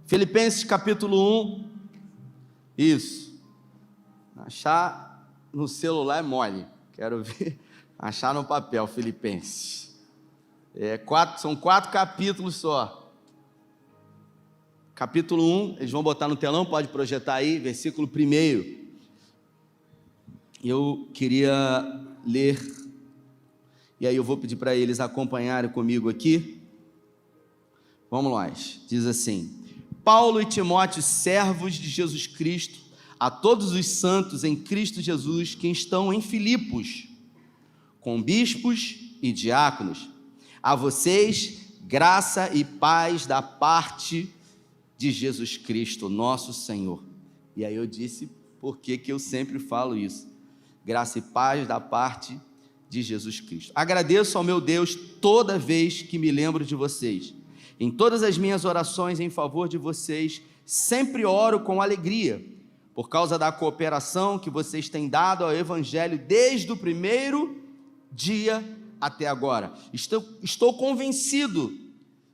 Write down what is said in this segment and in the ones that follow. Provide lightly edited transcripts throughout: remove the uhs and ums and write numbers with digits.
Filipenses capítulo 1, isso, achar no celular é mole, quero ver, achar no papel, Filipenses, são 4 capítulos só, capítulo 1, eles vão botar no telão, pode projetar aí, versículo 1, eu queria ler, e aí eu vou pedir para eles acompanharem comigo aqui, vamos lá, diz assim: Paulo e Timóteo, servos de Jesus Cristo, a todos os santos em Cristo Jesus que estão em Filipos, com bispos e diáconos, a vocês graça e paz da parte de Jesus Cristo, nosso Senhor. E aí eu disse, por que eu sempre falo isso? Graça e paz da parte de Jesus Cristo. Agradeço ao meu Deus toda vez que me lembro de vocês. Em todas as minhas orações em favor de vocês, sempre oro com alegria, por causa da cooperação que vocês têm dado ao Evangelho desde o primeiro dia até agora. Estou convencido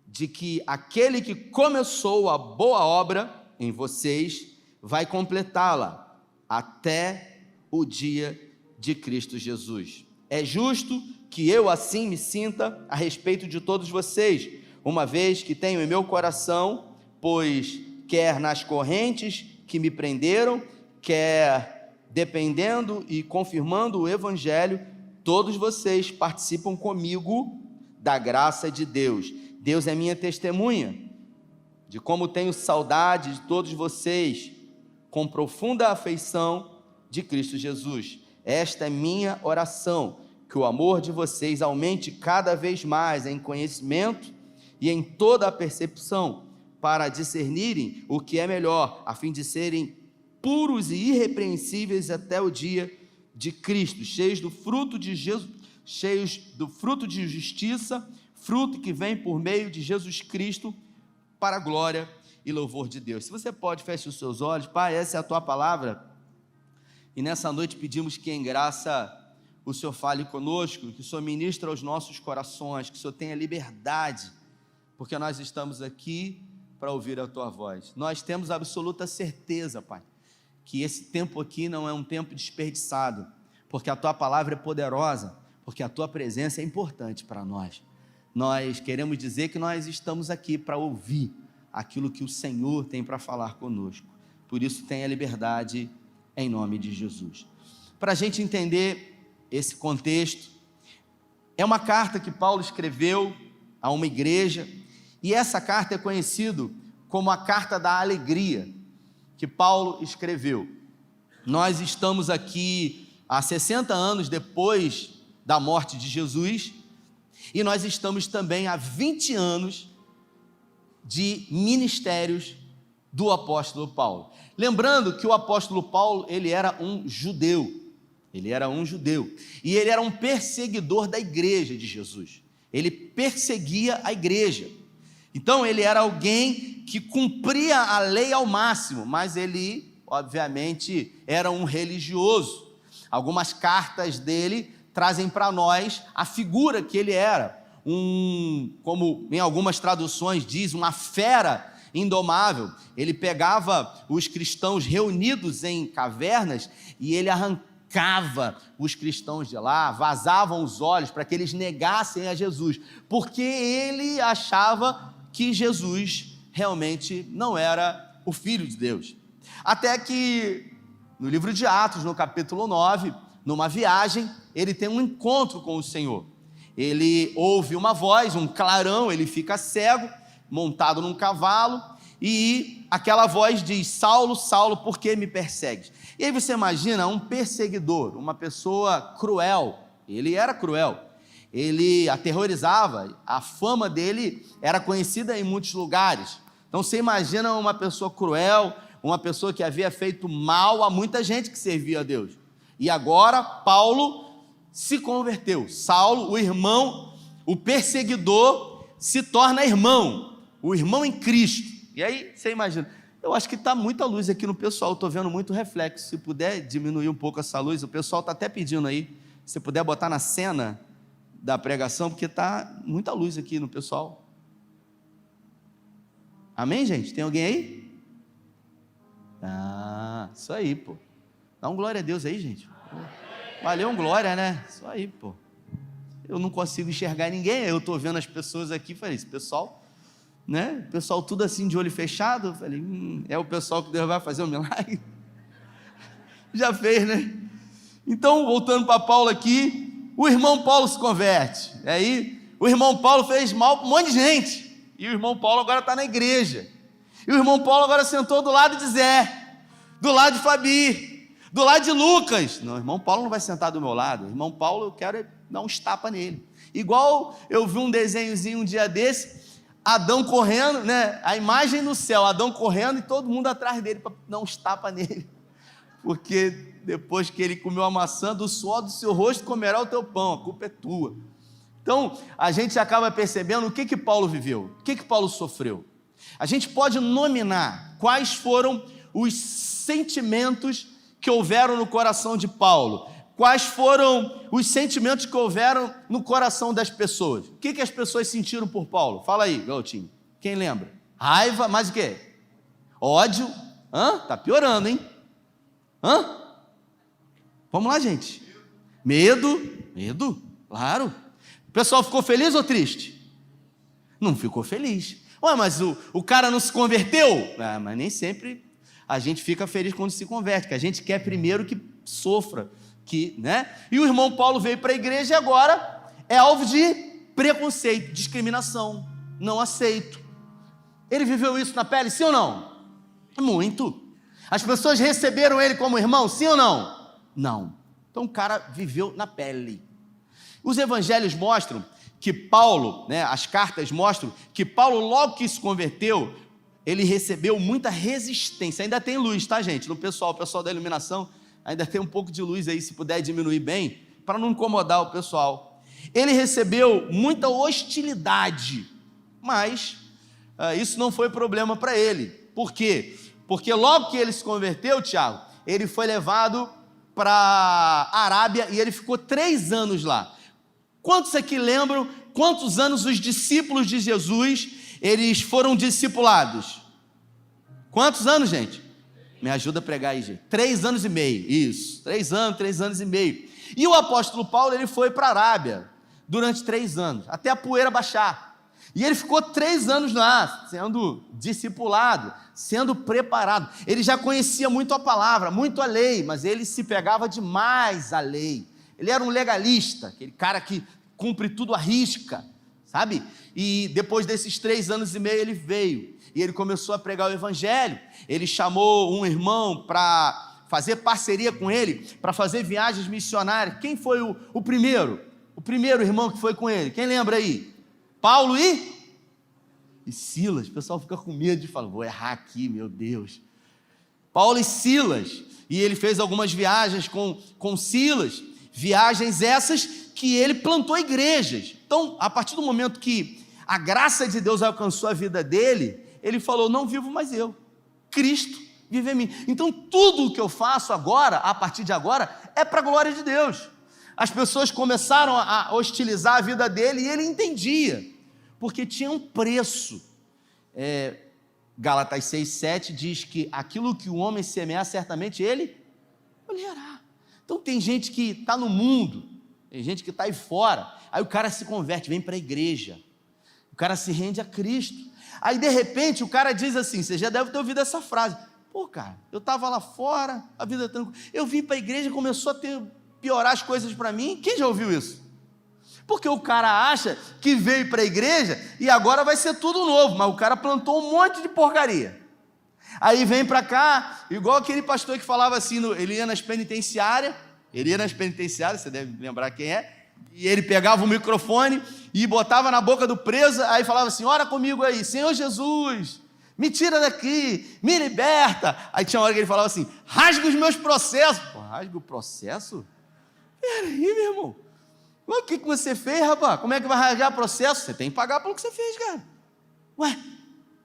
de que aquele que começou a boa obra em vocês vai completá-la até o dia de Cristo Jesus. É justo que eu assim me sinta a respeito de todos vocês, uma vez que tenho em meu coração, pois quer nas correntes que me prenderam, quer dependendo e confirmando o Evangelho, todos vocês participam comigo da graça de Deus. Deus é minha testemunha de como tenho saudade de todos vocês, com profunda afeição de Cristo Jesus. Esta é minha oração, que o amor de vocês aumente cada vez mais em conhecimento e em toda a percepção, para discernirem o que é melhor, a fim de serem puros e irrepreensíveis até o dia de Cristo, cheios do fruto de justiça, fruto que vem por meio de Jesus Cristo, para a glória e louvor de Deus. Se você pode, feche os seus olhos. Pai, essa é a tua palavra, e nessa noite pedimos que em graça o Senhor fale conosco, que o Senhor ministre aos nossos corações, que o Senhor tenha liberdade, porque nós estamos aqui para ouvir a tua voz. Nós temos absoluta certeza, Pai, que esse tempo aqui não é um tempo desperdiçado, porque a tua palavra é poderosa, porque a tua presença é importante para nós. Nós queremos dizer que nós estamos aqui para ouvir aquilo que o Senhor tem para falar conosco. Por isso, tenha liberdade em nome de Jesus. Para a gente entender esse contexto, é uma carta que Paulo escreveu a uma igreja, e essa carta é conhecida como a carta da alegria, que Paulo escreveu. Nós estamos aqui há 60 anos depois da morte de Jesus, e nós estamos também há 20 anos de ministérios do apóstolo Paulo. Lembrando que o apóstolo Paulo, ele era um judeu, e ele era um perseguidor da igreja de Jesus, ele perseguia a igreja. Então ele era alguém que cumpria a lei ao máximo, mas ele, obviamente, era um religioso. Algumas cartas dele trazem para nós a figura que ele era, como em algumas traduções diz, uma fera indomável. Ele pegava os cristãos reunidos em cavernas e ele arrancava os cristãos de lá, vazavam os olhos para que eles negassem a Jesus, porque ele achava que Jesus realmente não era o Filho de Deus. Até que no livro de Atos, no capítulo 9, numa viagem, ele tem um encontro com o Senhor. Ele ouve uma voz, um clarão, ele fica cego, montado num cavalo, e aquela voz diz: Saulo, Saulo, por que me persegues? E aí você imagina um perseguidor, uma pessoa cruel. Ele era cruel, ele aterrorizava, a fama dele era conhecida em muitos lugares. Então você imagina uma pessoa cruel, uma pessoa que havia feito mal a muita gente que servia a Deus. E agora Paulo se converteu. Saulo, o irmão, o perseguidor, se torna irmão, o irmão em Cristo. E aí você imagina, eu acho que está muita luz aqui no pessoal, estou vendo muito reflexo. Se puder diminuir um pouco essa luz, o pessoal está até pedindo aí, se puder botar na cena da pregação, porque está muita luz aqui no pessoal. Amém, gente? Tem alguém aí? Isso aí, pô. Dá um glória a Deus aí, gente. Valeu um glória, né? Isso aí, pô. Eu não consigo enxergar ninguém, eu estou vendo as pessoas aqui, falei, esse pessoal, né? O pessoal tudo assim de olho fechado, eu falei, é o pessoal que Deus vai fazer um milagre? Já fez, né? Então, voltando para Paulo aqui, o irmão Paulo se converte, aí o irmão Paulo fez mal para um monte de gente, e o irmão Paulo agora está na igreja, e o irmão Paulo agora sentou do lado de Zé, do lado de Fabi, do lado de Lucas. Não, o irmão Paulo não vai sentar do meu lado, o irmão Paulo eu quero dar uns tapas nele, igual eu vi um desenhozinho um dia desse, Adão correndo, né, a imagem no céu, Adão correndo e todo mundo atrás dele para dar uns tapas nele, porque depois que ele comeu a maçã, do suor do seu rosto comerá o teu pão, a culpa é tua. Então a gente acaba percebendo o que Paulo viveu, o que Paulo sofreu. A gente pode nominar quais foram os sentimentos que houveram no coração de Paulo, quais foram os sentimentos que houveram no coração das pessoas. O que as pessoas sentiram por Paulo? Fala aí, Galtinho, quem lembra? Raiva, mais o quê? Ódio, tá piorando, hein? Vamos lá, gente. Medo, claro. O pessoal ficou feliz ou triste? Não ficou feliz. Ué, mas o cara não se converteu? Mas nem sempre a gente fica feliz quando se converte, que a gente quer primeiro que sofra, né? E o irmão Paulo veio para a igreja e agora é alvo de preconceito, discriminação, não aceito. Ele viveu isso na pele, sim ou não? Muito. As pessoas receberam ele como irmão, sim ou não? Não. Então o cara viveu na pele. Os evangelhos mostram que Paulo, né, as cartas mostram que Paulo, logo que se converteu, ele recebeu muita resistência. Ainda tem luz, tá, gente? O pessoal da iluminação, ainda tem um pouco de luz aí, se puder diminuir bem, para não incomodar o pessoal. Ele recebeu muita hostilidade, mas isso não foi problema para ele. Por quê? Porque logo que ele se converteu, Tiago, ele foi levado para a Arábia e ele ficou 3 anos lá. Quantos aqui lembram quantos anos os discípulos de Jesus eles foram discipulados? Quantos anos, gente? Me ajuda a pregar aí, gente. 3 anos e meio, isso, 3 anos e meio. E o apóstolo Paulo, ele foi para a Arábia durante 3 anos, até a poeira baixar. E ele ficou 3 anos lá, sendo discipulado, sendo preparado. Ele já conhecia muito a palavra, muito a lei, mas ele se pegava demais à lei. Ele era um legalista, aquele cara que cumpre tudo à risca, sabe? E depois desses 3 anos e meio ele veio, e ele começou a pregar o evangelho. Ele chamou um irmão para fazer parceria com ele, para fazer viagens missionárias. Quem foi o primeiro? O primeiro irmão que foi com ele, quem lembra aí? Paulo e Silas. O pessoal fica com medo de falar, vou errar aqui, meu Deus. Paulo e Silas, e ele fez algumas viagens com Silas, viagens essas que ele plantou igrejas. Então, a partir do momento que a graça de Deus alcançou a vida dele, ele falou, não vivo mais eu, Cristo vive em mim. Então, tudo o que eu faço agora, a partir de agora, é para a glória de Deus. As pessoas começaram a hostilizar a vida dele e ele entendia, porque tinha um preço. Gálatas 6,7 diz que aquilo que o homem semear, certamente ele colherá. Então tem gente que está no mundo, tem gente que está aí fora, aí o cara se converte, vem para a igreja, o cara se rende a Cristo, aí de repente o cara diz assim, você já deve ter ouvido essa frase, pô cara, eu estava lá fora, a vida tranquila, eu vim para a igreja e começou a piorar as coisas para mim. Quem já ouviu isso? Porque o cara acha que veio para a igreja e agora vai ser tudo novo, mas o cara plantou um monte de porcaria. Aí vem para cá, igual aquele pastor que falava assim, ele ia nas penitenciárias, você deve lembrar quem é, e ele pegava o microfone e botava na boca do preso, aí falava assim, ora comigo aí, Senhor Jesus, me tira daqui, me liberta. Aí tinha uma hora que ele falava assim, rasga os meus processos. Pô, rasga o processo? Peraí, meu irmão, o que você fez, rapaz? Como é que vai rasgar processo? Você tem que pagar pelo que você fez, cara. Ué,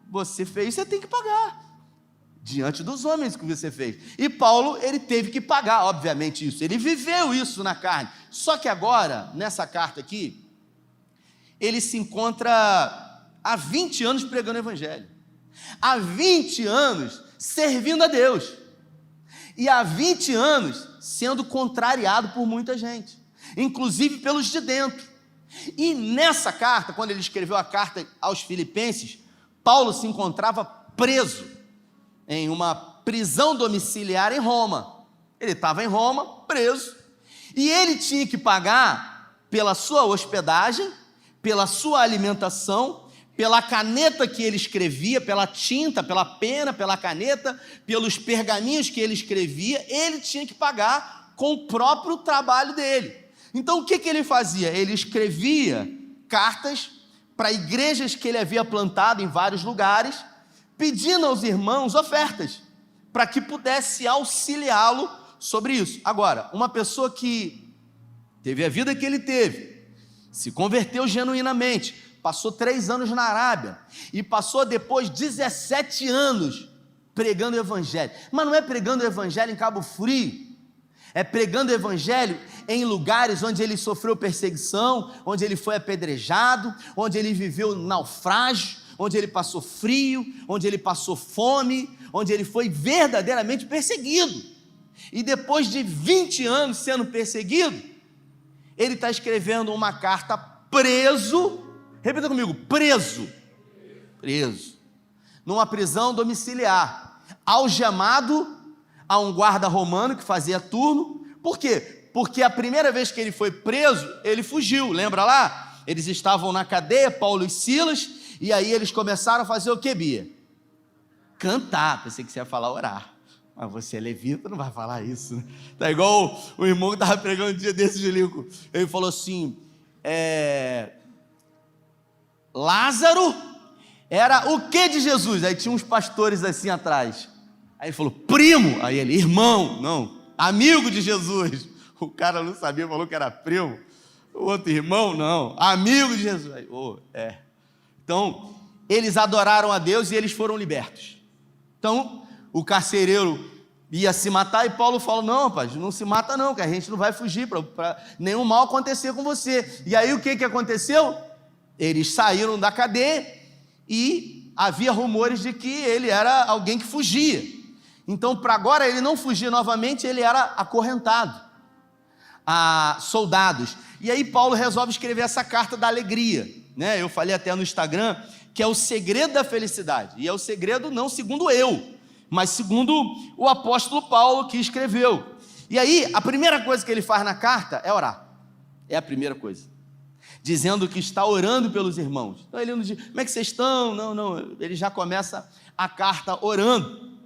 você fez, você tem que pagar, diante dos homens que você fez. E Paulo, ele teve que pagar, obviamente, isso, ele viveu isso na carne. Só que agora, nessa carta aqui, ele se encontra há 20 anos pregando o evangelho. há 20 anos servindo a Deus, e há 20 anos sendo contrariado por muita gente, inclusive pelos de dentro. E nessa carta, quando ele escreveu a carta aos Filipenses, Paulo se encontrava preso em uma prisão domiciliar em Roma. Ele estava em Roma, preso, e ele tinha que pagar pela sua hospedagem, pela sua alimentação, pela caneta que ele escrevia, pela tinta, pela pena, pela caneta, pelos pergaminhos que ele escrevia. Ele tinha que pagar com o próprio trabalho dele. Então o que ele fazia? Ele escrevia cartas para igrejas que ele havia plantado em vários lugares, pedindo aos irmãos ofertas, para que pudesse auxiliá-lo sobre isso. Agora, uma pessoa que teve a vida que ele teve, se converteu genuinamente, passou 3 anos na Arábia, e passou depois 17 anos pregando o Evangelho, mas não é pregando o Evangelho em Cabo Frio, é pregando o Evangelho em lugares onde ele sofreu perseguição, onde ele foi apedrejado, onde ele viveu naufrágio, onde ele passou frio, onde ele passou fome, onde ele foi verdadeiramente perseguido. E depois de 20 anos sendo perseguido, ele está escrevendo uma carta preso, repita comigo, preso, numa prisão domiciliar, algemado a um guarda romano que fazia turno. Por quê? Porque a primeira vez que ele foi preso, ele fugiu, lembra lá? Eles estavam na cadeia, Paulo e Silas, e aí eles começaram a fazer o que, Bia? Cantar. Pensei que você ia falar orar, mas você é levita, não vai falar isso, né? Tá igual o irmão que estava pregando um dia desse, Julico. Ele falou assim, Lázaro era o que de Jesus? Aí tinha uns pastores assim atrás. Aí ele falou, primo. Aí ele, irmão. Não, amigo de Jesus. O cara não sabia, falou que era primo. O outro irmão, não, amigo de Jesus. Aí, Então, eles adoraram a Deus e eles foram libertos. Então, o carcereiro ia se matar e Paulo falou, não, rapaz, não se mata não, que a gente não vai fugir para nenhum mal acontecer com você. E aí o que aconteceu? Eles saíram da cadeia e havia rumores de que ele era alguém que fugia. Então, para agora ele não fugir novamente, ele era acorrentado a soldados. E aí Paulo resolve escrever essa carta da alegria, né? Eu falei até no Instagram que é o segredo da felicidade, e é o segredo não segundo eu, mas segundo o apóstolo Paulo que escreveu. E aí a primeira coisa que ele faz na carta é orar, é a primeira coisa, dizendo que está orando pelos irmãos. Então ele não diz, como é que vocês estão? Não, ele já começa a carta orando.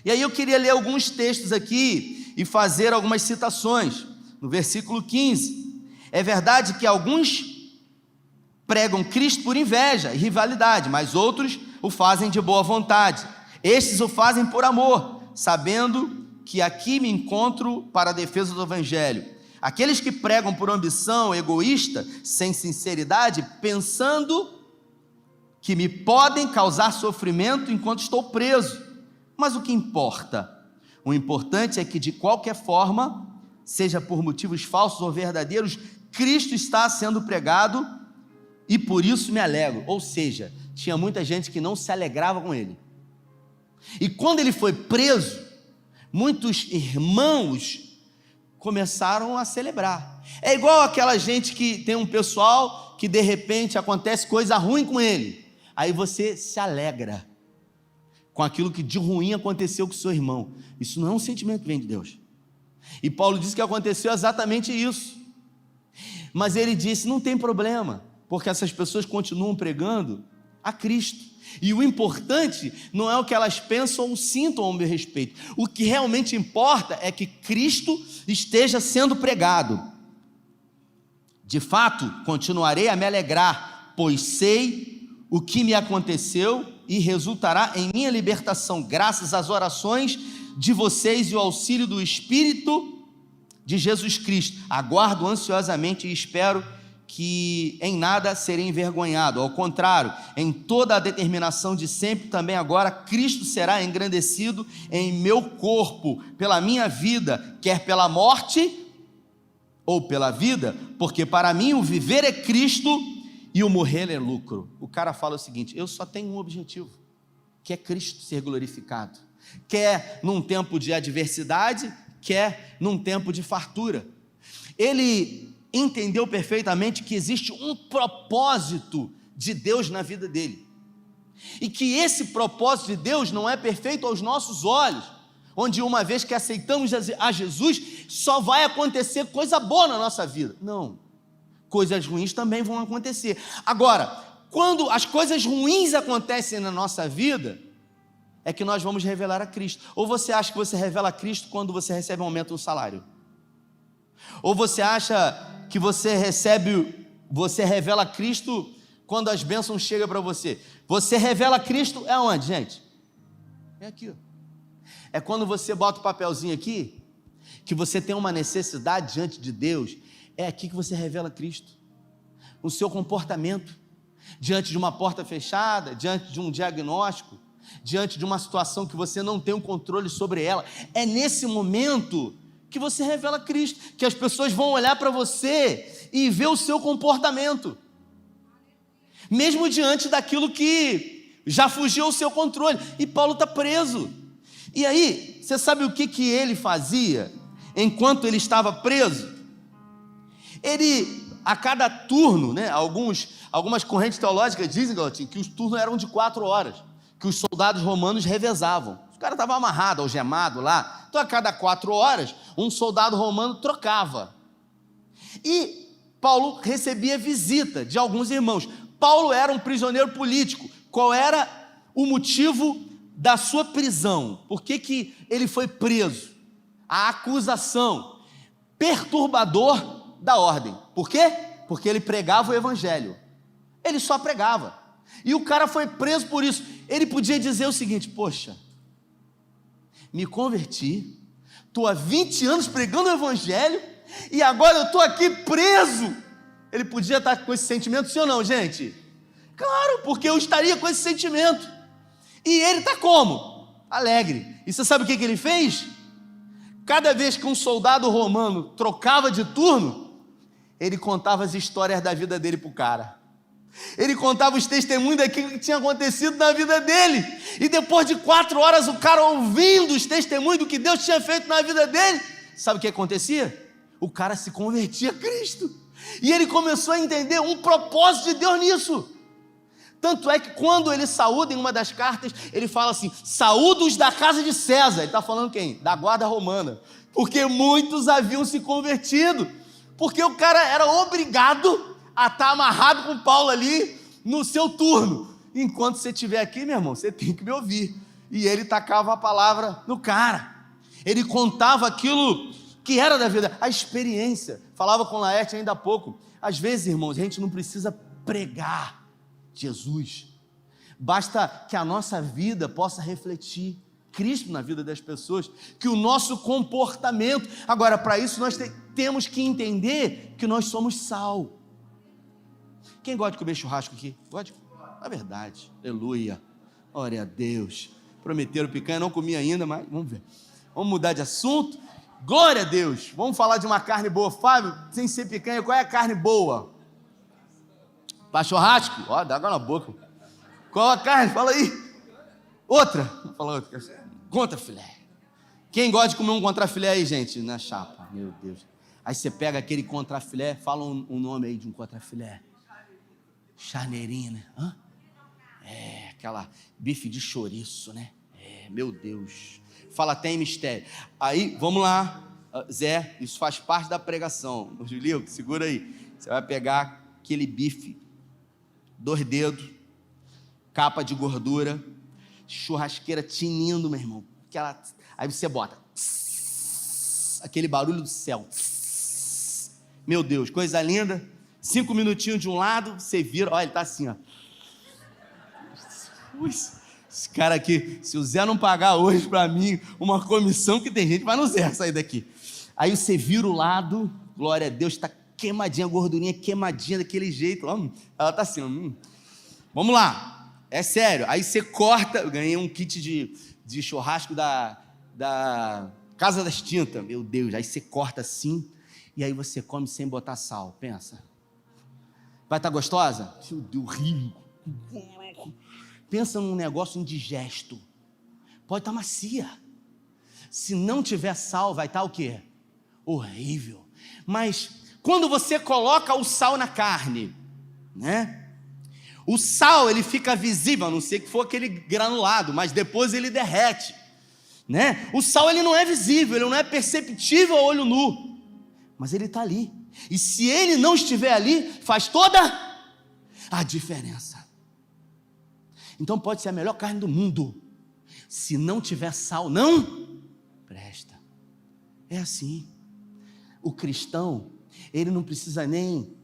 E aí eu queria ler alguns textos aqui e fazer algumas citações. No versículo 15, é verdade que alguns pregam Cristo por inveja e rivalidade, mas outros o fazem de boa vontade. Estes o fazem por amor, sabendo que aqui me encontro para a defesa do Evangelho. Aqueles que pregam por ambição egoísta, sem sinceridade, pensando que me podem causar sofrimento enquanto estou preso. Mas o que importa? O importante é que, de qualquer forma, seja por motivos falsos ou verdadeiros, Cristo está sendo pregado e por isso me alegro. Ou seja, tinha muita gente que não se alegrava com ele. E quando ele foi preso, muitos irmãos começaram a celebrar. É igual aquela gente que tem um pessoal que de repente acontece coisa ruim com ele. Aí você se alegra com aquilo que de ruim aconteceu com o seu irmão. Isso não é um sentimento que vem de Deus. E Paulo disse que aconteceu exatamente isso. Mas ele disse, não tem problema, porque essas pessoas continuam pregando a Cristo. E o importante não é o que elas pensam ou sintam ao meu respeito. O que realmente importa é que Cristo esteja sendo pregado. De fato, continuarei a me alegrar, pois sei o que me aconteceu e resultará em minha libertação, graças às orações de vocês e o auxílio do Espírito de Jesus Cristo. Aguardo ansiosamente e espero que em nada serei envergonhado. Ao contrário, em toda a determinação de sempre, também agora, Cristo será engrandecido em meu corpo, pela minha vida, quer pela morte ou pela vida, porque para mim o viver é Cristo e o morrer é lucro. O cara fala o seguinte, eu só tenho um objetivo, quer Cristo ser glorificado, quer num tempo de adversidade, quer num tempo de fartura. Ele entendeu perfeitamente que existe um propósito de Deus na vida dele, e que esse propósito de Deus não é perfeito aos nossos olhos, onde uma vez que aceitamos a Jesus, só vai acontecer coisa boa na nossa vida. Não, coisas ruins também vão acontecer. Agora, quando as coisas ruins acontecem na nossa vida, é que nós vamos revelar a Cristo. Ou você acha que você revela a Cristo quando você recebe um aumento no salário? Ou você acha que você revela a Cristo quando as bênçãos chegam para você? Você revela a Cristo é onde, gente? É aqui, ó. É quando você bota o papelzinho aqui, que você tem uma necessidade diante de Deus, é aqui que você revela Cristo. O seu comportamento, diante de uma porta fechada, diante de um diagnóstico, diante de uma situação que você não tem o controle sobre ela, é nesse momento que você revela Cristo, que as pessoas vão olhar para você e ver o seu comportamento, mesmo diante daquilo que já fugiu ao seu controle. E Paulo está preso, e aí, você sabe o que ele fazia enquanto ele estava preso? Ele, a cada turno, né, algumas correntes teológicas dizem, Galotinho, que os turnos eram de 4 horas, que os soldados romanos revezavam. O cara estava amarrado, algemado lá, então a cada 4 horas, um soldado romano trocava. E Paulo recebia visita de alguns irmãos. Paulo era um prisioneiro político. Qual era o motivo da sua prisão? Por que ele foi preso? A acusação: perturbador da ordem. Por quê? Porque ele pregava o evangelho. Ele só pregava. E o cara foi preso por isso. Ele podia dizer o seguinte: poxa, me converti, estou há 20 anos pregando o evangelho, e agora eu estou aqui preso. Ele podia estar com esse sentimento, sim ou não, gente? Claro, porque eu estaria com esse sentimento. E ele está como? Alegre. E você sabe o que ele fez? Cada vez que um soldado romano trocava de turno, ele contava as histórias da vida dele para o cara. Ele contava os testemunhos daquilo que tinha acontecido na vida dele. E depois de 4 horas, o cara ouvindo os testemunhos do que Deus tinha feito na vida dele, sabe o que acontecia? O cara se convertia a Cristo. E ele começou a entender um propósito de Deus nisso. Tanto é que quando ele saúda em uma das cartas, ele fala assim: saúdos da casa de César. Ele está falando quem? Da guarda romana. Porque muitos haviam se convertido. Porque o cara era obrigado a estar amarrado com Paulo ali no seu turno. Enquanto você estiver aqui, meu irmão, você tem que me ouvir. E ele tacava a palavra no cara. Ele contava aquilo que era da vida, a experiência. Falava com Laerte ainda há pouco. Às vezes, irmãos, a gente não precisa pregar Jesus, basta que a nossa vida possa refletir Cristo na vida das pessoas, que o nosso comportamento. Agora, para isso nós temos que entender que nós somos sal. Quem gosta de comer churrasco aqui? Gosta? É verdade, aleluia, glória a Deus. Prometeram picanha, não comi ainda, mas vamos ver. Vamos mudar de assunto. Glória a Deus. Vamos falar de uma carne boa. Fábio, sem ser picanha, qual é a carne boa? Para churrasco? Ó, dá água na boca. Qual a carne? Fala aí. Outra. Fala outra. Contrafilé. Quem gosta de comer um contrafilé aí, gente? Na chapa. Meu Deus. Aí você pega aquele contrafilé, fala um nome aí de um contrafilé. Charneirinho, né? Hã? É, aquela bife de chouriço, né? É, meu Deus. Fala até em mistério. Aí, vamos lá. Zé, isso faz parte da pregação. Julio, segura aí. Você vai pegar aquele bife, 2 dedos, capa de gordura, churrasqueira tinindo, meu irmão. Aí você bota aquele barulho do céu. Meu Deus, coisa linda. 5 minutinhos de um lado, você vira, olha, ele está assim, ó. Esse cara aqui, se o Zé não pagar hoje para mim uma comissão, que tem gente, vai no Zé sair daqui. Aí você vira o lado, glória a Deus, está queimadinha, a gordurinha queimadinha daquele jeito. Ela está assim, Vamos lá, é sério. Aí você corta, eu ganhei um kit de churrasco da Casa das Tintas, meu Deus. Aí você corta assim, e aí você come sem botar sal, pensa. Vai estar gostosa? Meu Deus, horrível. Pensa num negócio indigesto. Pode estar macia. Se não tiver sal, vai estar o quê? Horrível. Mas quando você coloca o sal na carne, né? O sal, ele fica visível, a não ser que for aquele granulado, mas depois ele derrete, né? O sal, ele não é visível, ele não é perceptível a olho nu, mas ele está ali. E se ele não estiver ali, faz toda a diferença. Então pode ser a melhor carne do mundo, se não tiver sal, não presta. É assim. O cristão, ele não precisa nem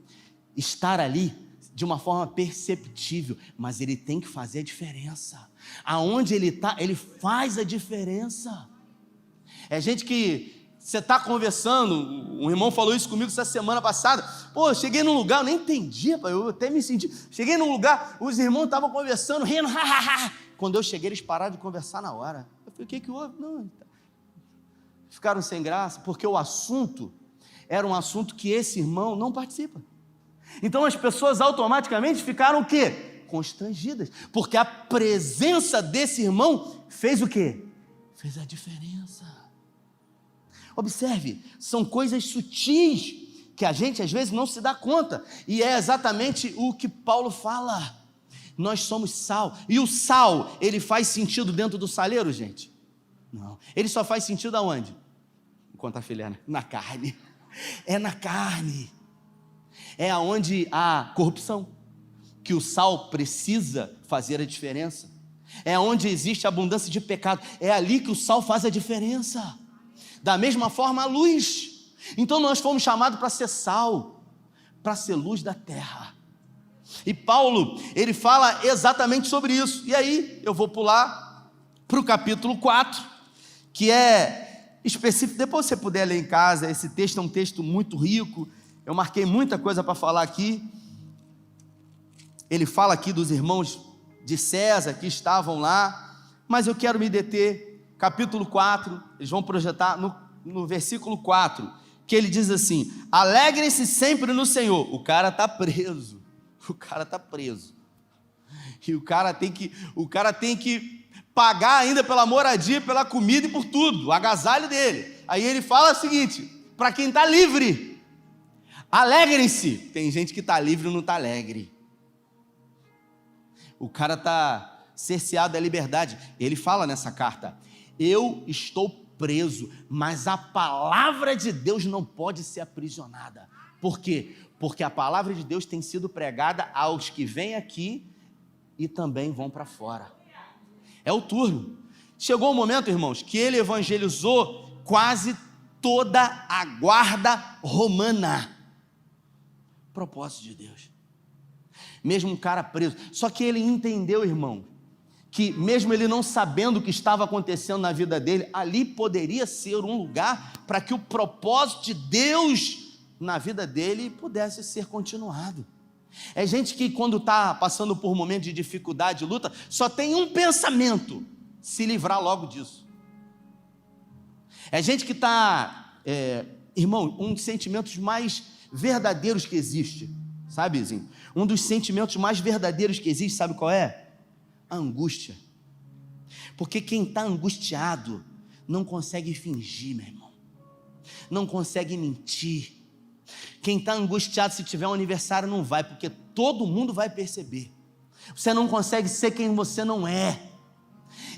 estar ali de uma forma perceptível, mas ele tem que fazer a diferença. Aonde ele está, ele faz a diferença. É gente que você está conversando, um irmão falou isso comigo essa semana passada. Pô, eu cheguei num lugar, eu nem entendi, eu até me senti. Cheguei num lugar, os irmãos estavam conversando, rindo, Quando eu cheguei, eles pararam de conversar na hora. Eu falei, o que houve? Não, ficaram sem graça, porque o assunto era um assunto que esse irmão não participa. Então as pessoas automaticamente ficaram o quê? Constrangidas, porque a presença desse irmão fez o quê? Fez a diferença. Observe, são coisas sutis que a gente às vezes não se dá conta, e é exatamente o que Paulo fala. Nós somos sal, e o sal, ele faz sentido dentro do saleiro, gente? Não, ele só faz sentido aonde? Enquanto a filha, né? Na carne. É na carne. É aonde há corrupção, que o sal precisa fazer a diferença. É onde existe abundância de pecado, é ali que o sal faz a diferença. Da mesma forma a luz. Então nós fomos chamados para ser sal, para ser luz da terra. E Paulo, ele fala exatamente sobre isso. E aí eu vou pular para o capítulo 4, que é específico. Depois você puder ler em casa, esse texto é um texto muito rico. Eu marquei muita coisa para falar aqui. Ele fala aqui dos irmãos de César que estavam lá, mas eu quero me deter, capítulo 4, eles vão projetar no versículo 4, que ele diz assim: alegrem-se sempre no Senhor. O cara está preso, e o cara tem que pagar ainda pela moradia, pela comida e por tudo, o agasalho dele. Aí ele fala o seguinte, para quem está livre: alegrem-se. Tem gente que está livre e não está alegre. O cara está cerceado da liberdade. Ele fala nessa carta: eu estou preso, mas a palavra de Deus não pode ser aprisionada. Por quê? Porque a palavra de Deus tem sido pregada aos que vêm aqui e também vão para fora. É o turno. Chegou o momento, irmãos, que ele evangelizou quase toda a guarda romana. Propósito de Deus. Mesmo um cara preso. Só que ele entendeu, irmão, que mesmo ele não sabendo o que estava acontecendo na vida dele, ali poderia ser um lugar para que o propósito de Deus na vida dele pudesse ser continuado. É gente que quando está passando por um momento de dificuldade, luta, só tem um pensamento: se livrar logo disso. É gente que está, irmão, um dos sentimentos mais verdadeiros que existe, sabe, Zinho? Um dos sentimentos mais verdadeiros que existe, sabe qual é? A angústia. Porque quem está angustiado não consegue fingir, meu irmão, não consegue mentir. Quem está angustiado, se tiver um aniversário, não vai, porque todo mundo vai perceber. Você não consegue ser quem você não é.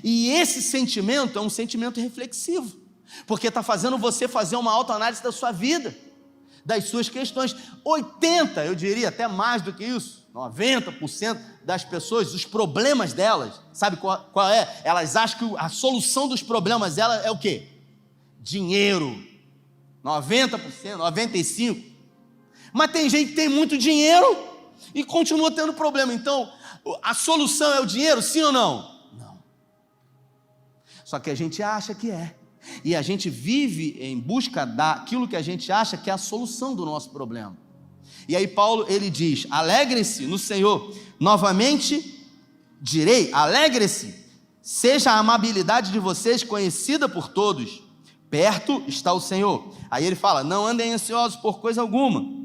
E esse sentimento é um sentimento reflexivo, porque está fazendo você fazer uma autoanálise da sua vida, das suas questões. 80%, eu diria até mais do que isso, 90% das pessoas, os problemas delas, sabe qual é? Elas acham que a solução dos problemas delas é o quê? Dinheiro. 90%, 95%. Mas tem gente que tem muito dinheiro e continua tendo problema. Então, a solução é o dinheiro, sim ou não? Não. Só que a gente acha que é. E a gente vive em busca daquilo que a gente acha que é a solução do nosso problema. E aí Paulo, ele diz: alegre-se no Senhor. Novamente direi, alegre-se. Seja a amabilidade de vocês conhecida por todos. Perto está o Senhor. Aí ele fala: não andem ansiosos por coisa alguma,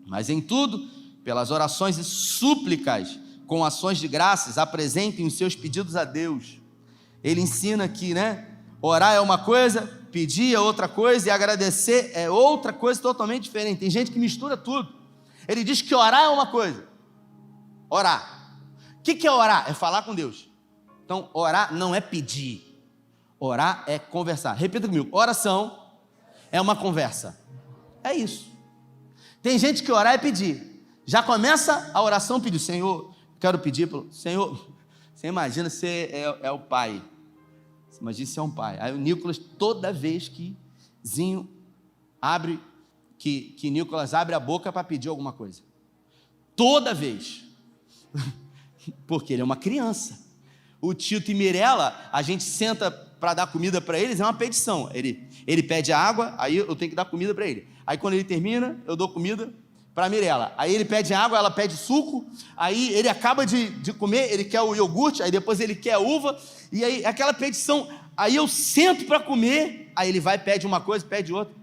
mas em tudo, pelas orações e súplicas, com ações de graças, apresentem os seus pedidos a Deus. Ele ensina que, orar é uma coisa, pedir é outra coisa e agradecer é outra coisa totalmente diferente. Tem gente que mistura tudo. Ele diz que orar é uma coisa. Orar. O que é orar? É falar com Deus. Então, orar não é pedir. Orar é conversar. Repita comigo. Oração é uma conversa. É isso. Tem gente que orar é pedir. Já começa a oração pedindo: Senhor, quero pedir, Senhor, você imagina, você é o pai. Você imagina se é um pai. Aí o Nicolas, toda vez que Zinho abre, que Nicolas abre a boca para pedir alguma coisa. Toda vez. Porque ele é uma criança. O Tito e Mirella, a gente senta para dar comida para eles, é uma petição. Ele pede água, aí eu tenho que dar comida para ele. Aí quando ele termina, eu dou comida para a Mirella. Aí ele pede água, ela pede suco, aí ele acaba de comer, ele quer o iogurte, aí depois ele quer a uva, e aí aquela petição, aí eu sento para comer, aí ele vai, pede uma coisa, pede outra.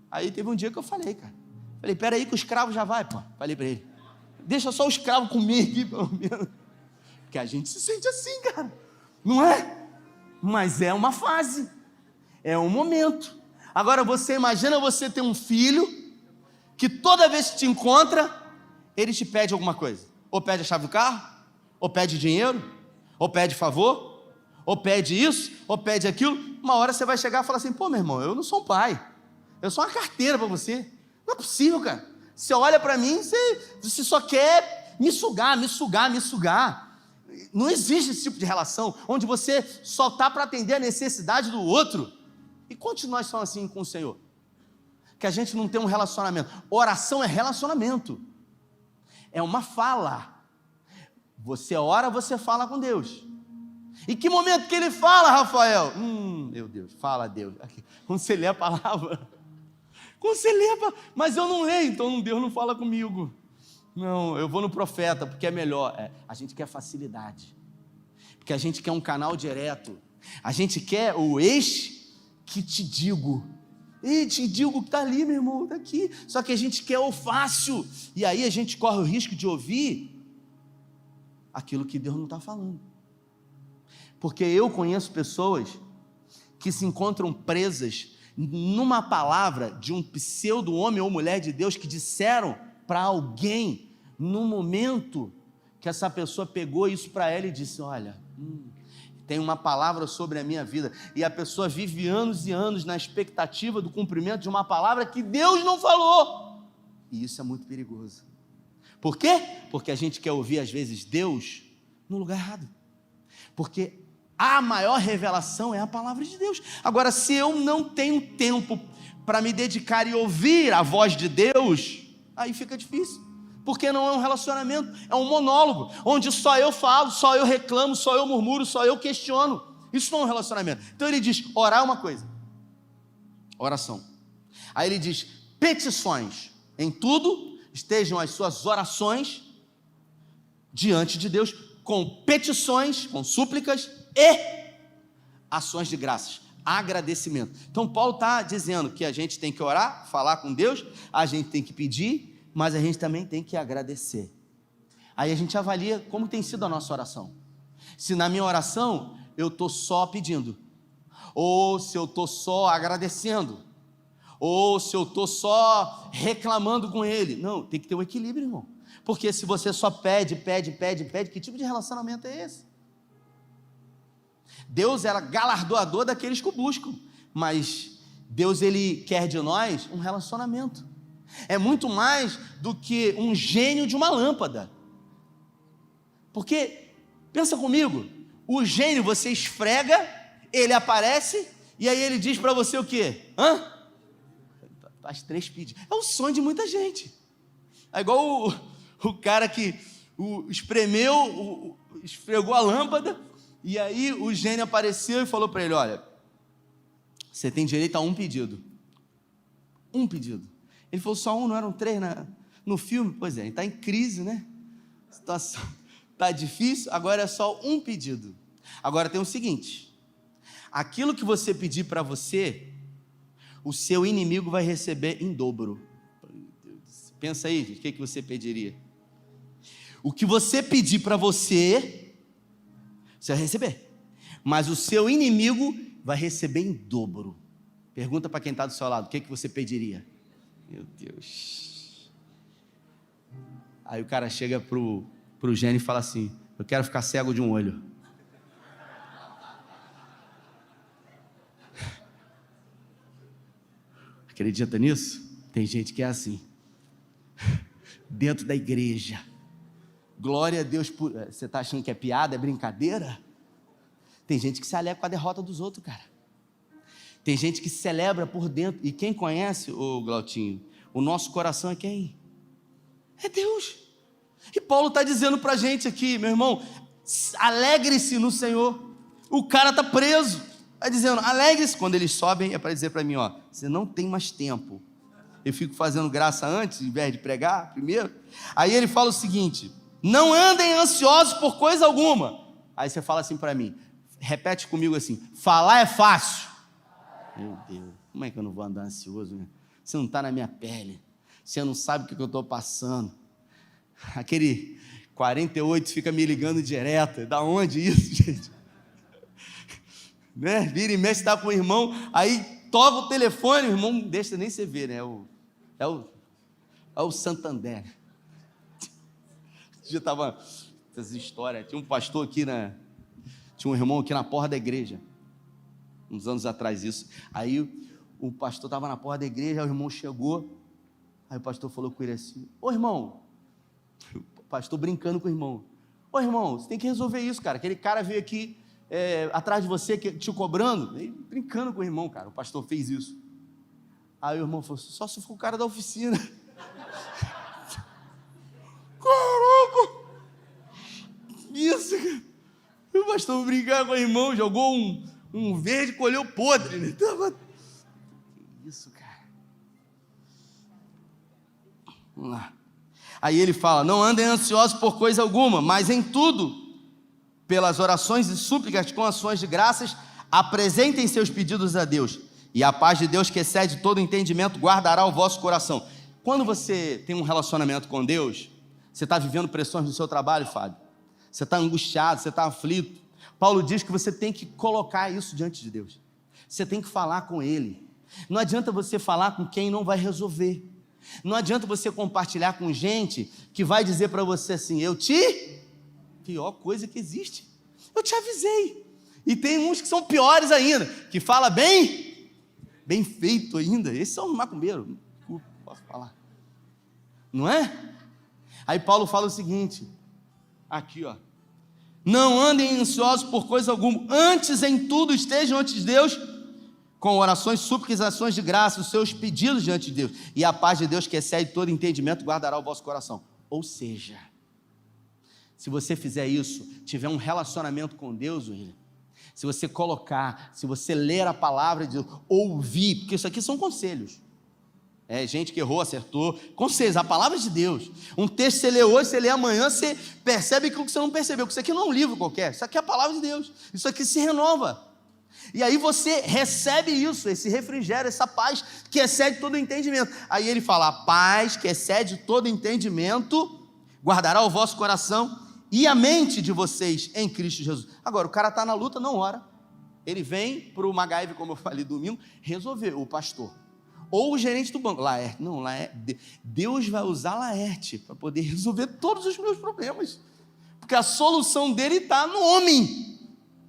Aí teve um dia que eu falei, peraí que o escravo já vai, pô. Falei para ele, deixa só o escravo comer aqui, pelo menos. Porque a gente se sente assim, cara, não é? Mas é uma fase, é um momento. Agora você imagina você ter um filho que toda vez que te encontra, ele te pede alguma coisa. Ou pede a chave do carro, ou pede dinheiro, ou pede favor, ou pede isso, ou pede aquilo. Uma hora você vai chegar e falar assim: pô, meu irmão, eu não sou um pai, eu sou uma carteira para você. Não é possível, cara. Você olha para mim, você só quer me sugar. Não existe esse tipo de relação, onde você só está para atender a necessidade do outro. E quantos nós somos assim com o Senhor? Que a gente não tem um relacionamento. Oração é relacionamento. É uma fala. Você ora, você fala com Deus. E que momento que ele fala, Rafael? Meu Deus, fala Deus. Quando você lê a palavra. Mas eu não leio, então Deus não fala comigo. Não, eu vou no profeta, porque é melhor. A gente quer facilidade. Porque a gente quer um canal direto. A gente quer o eis que te digo. E te digo que está ali, meu irmão, está aqui. Só que a gente quer o fácil. E aí a gente corre o risco de ouvir aquilo que Deus não está falando. Porque eu conheço pessoas que se encontram presas numa palavra de um pseudo homem ou mulher de Deus que disseram para alguém, no momento que essa pessoa pegou isso para ela e disse: olha, tem uma palavra sobre a minha vida, e a pessoa vive anos e anos na expectativa do cumprimento de uma palavra que Deus não falou, e isso é muito perigoso. Por quê? Porque a gente quer ouvir às vezes Deus no lugar errado, porque a maior revelação é a palavra de Deus. Agora, se eu não tenho tempo para me dedicar e ouvir a voz de Deus, aí fica difícil, porque não é um relacionamento, é um monólogo, onde só eu falo, só eu reclamo, só eu murmuro, só eu questiono. Isso não é um relacionamento. Então ele diz: orar é uma coisa, oração. Aí ele diz: petições, em tudo estejam as suas orações diante de Deus, com petições, com súplicas e ações de graças, agradecimento. Então Paulo está dizendo que a gente tem que orar, falar com Deus, a gente tem que pedir, mas a gente também tem que agradecer. Aí a gente avalia como tem sido a nossa oração. Se na minha oração eu estou só pedindo, ou se eu estou só agradecendo, ou se eu estou só reclamando com ele. Não, tem que ter um equilíbrio, irmão. Porque se você só pede, que tipo de relacionamento é esse? Deus era galardoador daqueles que o buscam, mas Deus, ele quer de nós um relacionamento. É muito mais do que um gênio de uma lâmpada. Porque, pensa comigo, o gênio você esfrega, ele aparece, e aí ele diz para você o quê? Faz 3 pedidos. É o sonho de muita gente. É igual o cara que esfregou a lâmpada, e aí o gênio apareceu e falou para ele: olha, você tem direito a um pedido. Um pedido. Ele falou: só um, não eram 3 no filme? Pois é, ele está em crise, né? A situação está difícil, agora é só um pedido. Agora tem o seguinte: aquilo que você pedir para você, o seu inimigo vai receber em dobro. Pensa aí, o que você pediria? O que você pedir para você, você vai receber. Mas o seu inimigo vai receber em dobro. Pergunta para quem está do seu lado, o que você pediria? Meu Deus. Aí o cara chega pro gênio e fala assim: eu quero ficar cego de um olho. Acredita nisso? Tem gente que é assim. Dentro da igreja. Glória a Deus por... Você está achando que é piada, é brincadeira? Tem gente que se alegra com a derrota dos outros, cara. Tem gente que celebra por dentro. E quem conhece, ô Glautinho, o nosso coração é quem? É Deus. E Paulo está dizendo para a gente aqui, meu irmão, alegre-se no Senhor. O cara está preso. Está dizendo, alegre-se. Quando eles sobem, é para dizer para mim, ó, você não tem mais tempo. Eu fico fazendo graça antes, em vez de pregar primeiro. Aí ele fala o seguinte: não andem ansiosos por coisa alguma. Aí você fala assim para mim, repete comigo assim: falar é fácil. Meu Deus, como é que eu não vou andar ansioso, né? Você não está na minha pele. Você não sabe o que eu estou passando. Aquele 48 fica me ligando direto. Da onde isso, gente? Né? Vira e mexe, está com o irmão, aí toca o telefone, o irmão não deixa nem você ver, né? É o Santander. Já estava essas histórias. Tinha um pastor aqui, tinha um irmão aqui na porta da igreja, uns anos atrás isso. Aí o pastor estava na porta da igreja, aí o irmão chegou, aí o pastor falou com ele assim: ô irmão, o pastor brincando com o irmão: ô irmão, você tem que resolver isso, cara. Aquele cara veio aqui atrás de você, te cobrando. Aí, brincando com o irmão, cara, o pastor fez isso. Aí o irmão falou: só se for o cara da oficina. Caraca! Isso, cara. O pastor brincando com o irmão, jogou um verde, colheu podre, né? Isso, cara. Vamos lá. Aí ele fala: não andem ansiosos por coisa alguma, mas em tudo, pelas orações e súplicas com ações de graças, apresentem seus pedidos a Deus, e a paz de Deus, que excede todo entendimento, guardará o vosso coração. Quando você tem um relacionamento com Deus, você está vivendo pressões no seu trabalho, Fábio, você está angustiado, você está aflito, Paulo diz que você tem que colocar isso diante de Deus, você tem que falar com Ele. Não adianta você falar com quem não vai resolver, não adianta você compartilhar com gente que vai dizer para você assim: pior coisa que existe, eu te avisei. E tem uns que são piores ainda, que fala bem feito ainda. Esses são macumbeiros, posso falar, não é? Aí Paulo fala o seguinte, aqui ó: não andem ansiosos por coisa alguma, antes em tudo estejam ante de Deus, com orações, súplicas e ações de graça, os seus pedidos diante de Deus, e a paz de Deus, que excede todo entendimento, guardará o vosso coração. Ou seja, se você fizer isso, tiver um relacionamento com Deus, William, se você colocar, se você ler a palavra de Deus, ouvir, porque isso aqui são conselhos, gente que errou, acertou, conselhos, a palavra de Deus. Um texto que você lê hoje, você lê amanhã, você percebe aquilo que você não percebeu, porque isso aqui não é um livro qualquer, isso aqui é a palavra de Deus, isso aqui se renova, e aí você recebe isso, esse refrigério, essa paz que excede todo entendimento. Aí ele fala: a paz que excede todo entendimento guardará o vosso coração e a mente de vocês em Cristo Jesus. Agora, o cara está na luta, não ora. Ele vem para o MacGyver, como eu falei domingo, resolver, o pastor. Ou o gerente do banco, Laerte. Não, Laerte. Deus vai usar Laerte para poder resolver todos os meus problemas. Porque a solução dele está no homem.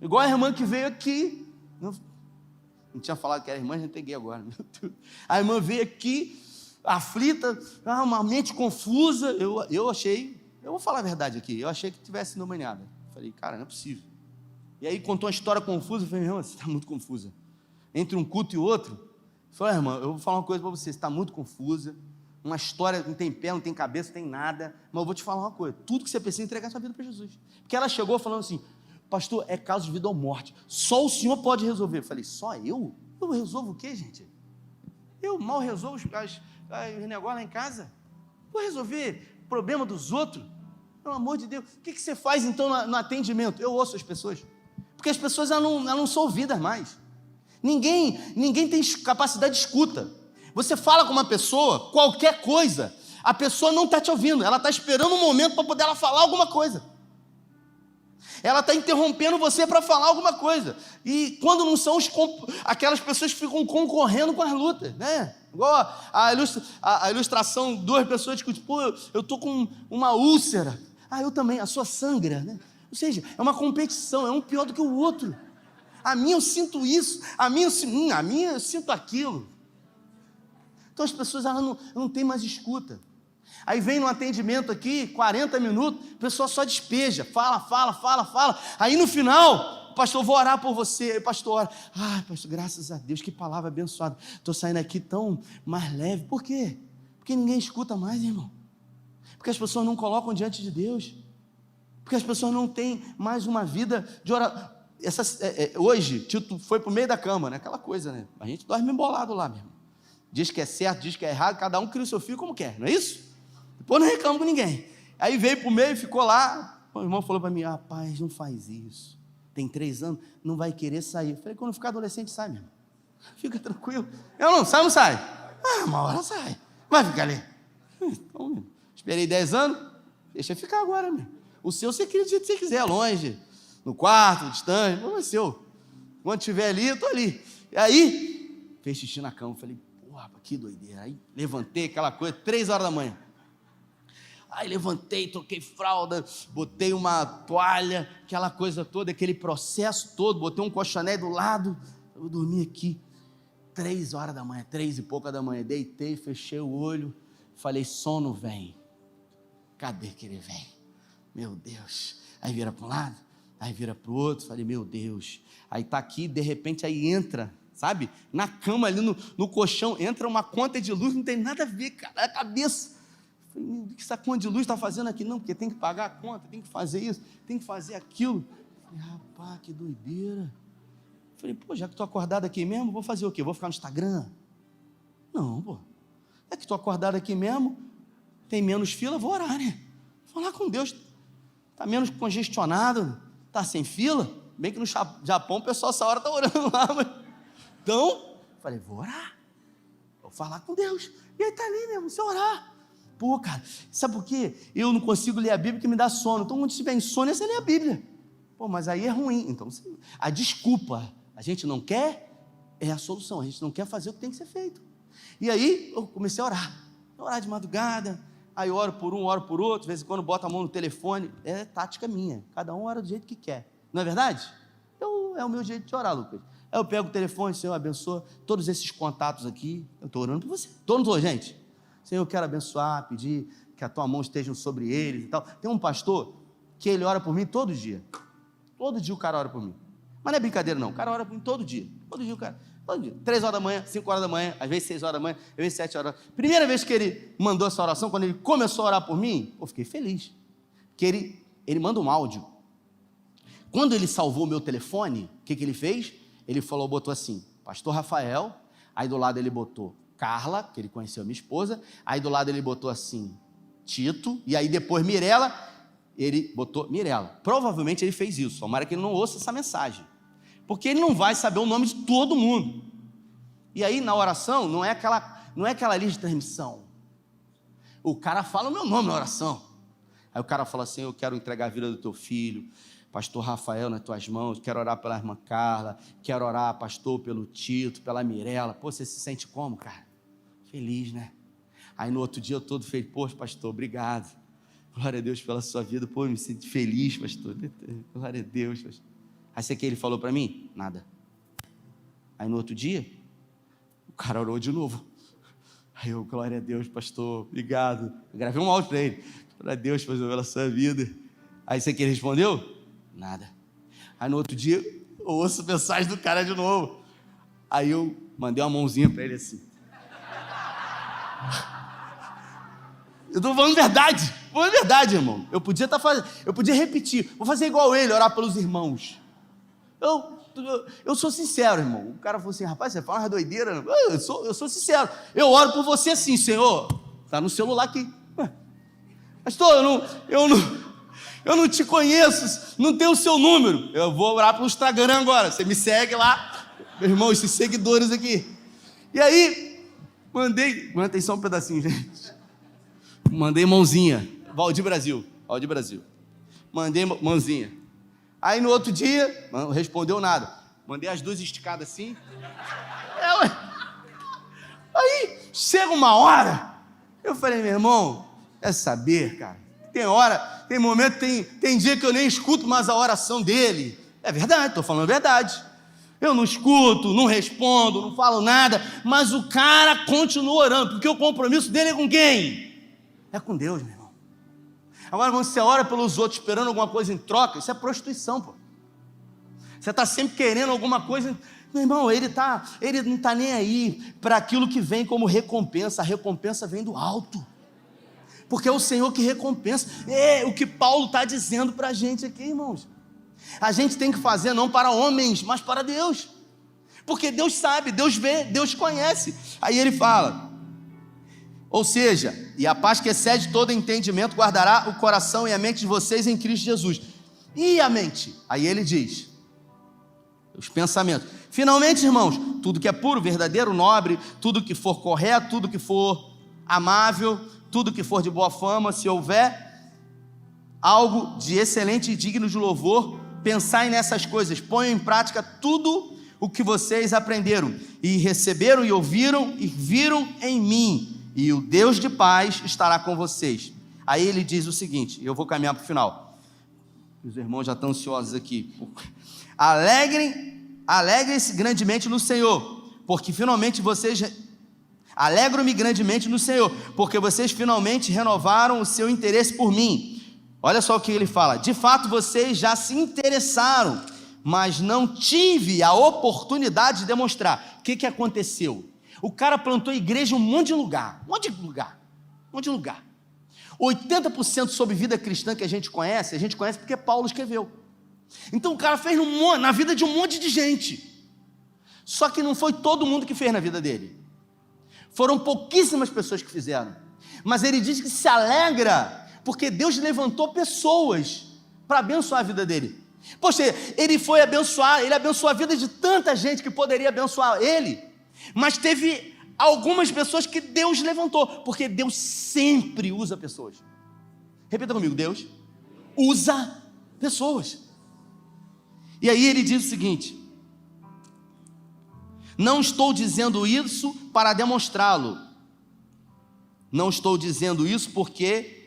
Igual a irmã que veio aqui. Não tinha falado que era irmã, a gente tem gay agora. Meu Deus. A irmã veio aqui, aflita, uma mente confusa. Eu achei... Eu vou falar a verdade aqui, eu achei que tivesse endemoniada. Falei, cara, não é possível. E aí contou uma história confusa, eu falei: irmão, você está muito confusa. Entre um culto e outro, eu falei: irmão, eu vou falar uma coisa para você está muito confusa, uma história não tem pé, não tem cabeça, não tem nada, mas eu vou te falar uma coisa, tudo que você precisa é entregar a sua vida para Jesus. Porque ela chegou falando assim: pastor, é caso de vida ou morte, só o senhor pode resolver. Eu falei: só eu? Eu resolvo o quê, gente? Eu mal resolvo os negócios lá em casa? Vou resolver problema dos outros? Pelo amor de Deus. O que você faz então no atendimento? Eu ouço as pessoas, porque as pessoas elas não são ouvidas mais. Ninguém tem capacidade de escuta. Você fala com uma pessoa, qualquer coisa, A pessoa não está te ouvindo, ela está esperando um momento para poder ela falar alguma coisa. Ela está interrompendo você para falar alguma coisa. E quando não são aquelas pessoas que ficam concorrendo com as lutas, né? Igual a ilustração, duas pessoas discutem, pô, eu estou com uma úlcera. Eu também, a sua sangra, né? Ou seja, é uma competição, é um pior do que o outro. A minha eu sinto isso, a minha eu sinto aquilo. Então as pessoas elas não têm mais escuta. Aí vem no atendimento aqui, 40 minutos, a pessoa só despeja, fala. Aí no final, pastor, vou orar por você. Aí o pastor ora, pastor, graças a Deus, que palavra abençoada. Estou saindo aqui tão mais leve. Por quê? Porque ninguém escuta mais, irmão. Porque as pessoas não colocam diante de Deus. Porque as pessoas não têm mais uma vida de oração. Hoje, Tito foi para o meio da cama, né? Aquela coisa, né? A gente dorme embolado lá mesmo. Diz que é certo, diz que é errado, cada um cria o seu filho como quer, não é isso? Depois não reclama com ninguém. Aí veio para o meio e ficou lá. O irmão falou para mim, rapaz, não faz isso. Tem 3 anos, não vai querer sair. Eu falei, quando ficar adolescente, sai mesmo. Fica tranquilo. Eu não, sai ou não sai? Uma hora sai. Vai ficar ali. Então, esperei 10 anos, deixa eu ficar agora mesmo. O seu você cria do jeito que você quiser, longe, no quarto, distante, não é seu. Quando estiver ali, eu estou ali. E aí, fez xixi na cama. Falei, porra, que doideira. Aí levantei aquela coisa, 3 horas da manhã. Aí levantei, troquei fralda, botei uma toalha, aquela coisa toda, aquele processo todo, botei um colchonete do lado, eu dormi aqui, 3 horas da manhã, 3 e pouca da manhã, deitei, fechei o olho, falei, sono vem, cadê que ele vem? Meu Deus, aí vira para um lado, aí vira para o outro, falei, meu Deus, aí está aqui, de repente aí entra, sabe, na cama ali, no colchão, entra uma conta de luz, não tem nada a ver, cara, a cabeça. Falei, o que essa conta de luz está fazendo aqui? Não, porque tem que pagar a conta, tem que fazer isso, tem que fazer aquilo. Falei, rapaz, que doideira. Falei, pô, já que estou acordado aqui mesmo, vou fazer o quê? Vou ficar no Instagram? Não, pô. É que estou acordado aqui mesmo, tem menos fila, vou orar, né? Vou falar com Deus. Está menos congestionado, está sem fila. Bem que no Japão o pessoal essa hora está orando lá. Mas... Então, falei, vou orar. Vou falar com Deus. E aí está ali mesmo, se orar. Pô, cara, sabe por quê? Eu não consigo ler a Bíblia porque me dá sono. Então, quando tiver insônia, você lê a Bíblia. Pô, mas aí é ruim. Então, a desculpa, a gente não quer, é a solução. A gente não quer fazer o que tem que ser feito. E aí, eu comecei a orar de madrugada. Aí, oro por um, oro por outro. De vez em quando, boto a mão no telefone. É tática minha. Cada um ora do jeito que quer. Não é verdade? Então, é o meu jeito de orar, Lucas. Aí eu pego o telefone, Senhor, abençoa todos esses contatos aqui. Eu estou orando por você. Não estou, gente? Senhor, eu quero abençoar, pedir que a tua mão esteja sobre eles e tal. Tem um pastor que ele ora por mim todo dia. Todo dia o cara ora por mim. Mas não é brincadeira não, o cara ora por mim todo dia. Todo dia o cara, todo dia. 3 horas da manhã, 5 horas da manhã, às vezes 6 horas da manhã, às vezes 7 horas. Primeira vez que ele mandou essa oração, quando ele começou a orar por mim, eu fiquei feliz. Porque ele manda um áudio. Quando ele salvou o meu telefone, o que ele fez? Ele falou, botou assim, pastor Rafael, aí do lado ele botou Carla, que ele conheceu a minha esposa, aí do lado ele botou assim, Tito, e aí depois Mirela, ele botou Mirela. Provavelmente ele fez isso, tomara que ele não ouça essa mensagem, porque ele não vai saber o nome de todo mundo. E aí na oração, não é aquela lista de transmissão, o cara fala o meu nome na oração, aí o cara fala assim, eu quero entregar a vida do teu filho, pastor Rafael nas tuas mãos, quero orar pela irmã Carla, quero orar, pastor, pelo Tito, pela Mirela. Pô, você se sente como, cara? Feliz, né? Aí no outro dia eu todo feliz, poxa, pastor, obrigado. Glória a Deus pela sua vida. Pô, eu me sinto feliz, pastor. Glória a Deus, pastor. Aí você que ele falou para mim? Nada. Aí no outro dia, o cara orou de novo. Aí eu, glória a Deus, pastor, obrigado. Eu gravei um áudio para ele. Glória a Deus, pastor, pela sua vida. Aí você que ele respondeu? Nada. Aí no outro dia, eu ouço a mensagem do cara de novo. Aí eu mandei uma mãozinha para ele assim. Eu estou falando verdade, irmão. Eu podia estar fazendo, eu podia repetir, vou fazer igual ele, orar pelos irmãos. Eu sou sincero, irmão. O cara falou assim, rapaz, você fala uma doideira. Eu sou sincero. Eu oro por você assim, Senhor. Está no celular aqui. Pastor, eu não te conheço, não tenho o seu número. Eu vou orar pelo Instagram agora. Você me segue lá, meu irmão, esses seguidores aqui. E aí, manda atenção um pedacinho, gente. Mandei mãozinha. Valdir Brasil. Mandei mãozinha. Aí no outro dia, não respondeu nada. Mandei as duas esticadas assim. Aí chega uma hora, eu falei, meu irmão, é saber, cara. Tem hora, tem momento, tem dia que eu nem escuto mais a oração dele. É verdade, estou falando a verdade. Eu não escuto, não respondo, não falo nada, mas o cara continua orando, porque o compromisso dele é com quem? É com Deus, meu irmão. Agora, quando você ora pelos outros esperando alguma coisa em troca, isso é prostituição, pô. Você está sempre querendo alguma coisa. Meu irmão, ele não está nem aí para aquilo que vem como recompensa. A recompensa vem do alto, porque é o Senhor que recompensa. É o que Paulo está dizendo para a gente aqui, irmãos. A gente tem que fazer não para homens, mas para Deus, porque Deus sabe, Deus vê, Deus conhece. Aí ele fala, ou seja, e a paz que excede todo entendimento guardará o coração e a mente de vocês em Cristo Jesus. E a mente? Aí ele diz, os pensamentos. Finalmente, irmãos, tudo que é puro, verdadeiro, nobre, tudo que for correto, tudo que for amável, tudo que for de boa fama, se houver algo de excelente e digno de louvor, pensai nessas coisas, ponham em prática tudo o que vocês aprenderam e receberam e ouviram e viram em mim, e o Deus de paz estará com vocês. Aí ele diz o seguinte, eu vou caminhar para o final, os irmãos já estão ansiosos aqui. Alegrem-se grandemente no Senhor, porque finalmente vocês... Alegro-me grandemente no Senhor, porque vocês finalmente renovaram o seu interesse por mim. Olha só o que ele fala, de fato vocês já se interessaram, mas não tive a oportunidade de demonstrar. O que aconteceu? O cara plantou igreja em um monte de lugar, 80% sobre vida cristã que a gente conhece porque Paulo escreveu. Então o cara fez na vida de um monte de gente, só que não foi todo mundo que fez na vida dele, foram pouquíssimas pessoas que fizeram, mas ele diz que se alegra, porque Deus levantou pessoas para abençoar a vida dele. Poxa, ele abençoou a vida de tanta gente que poderia abençoar ele, mas teve algumas pessoas que Deus levantou, porque Deus sempre usa pessoas. Repita comigo, Deus usa pessoas. E aí ele diz o seguinte, não estou dizendo isso para demonstrá-lo, não estou dizendo isso porque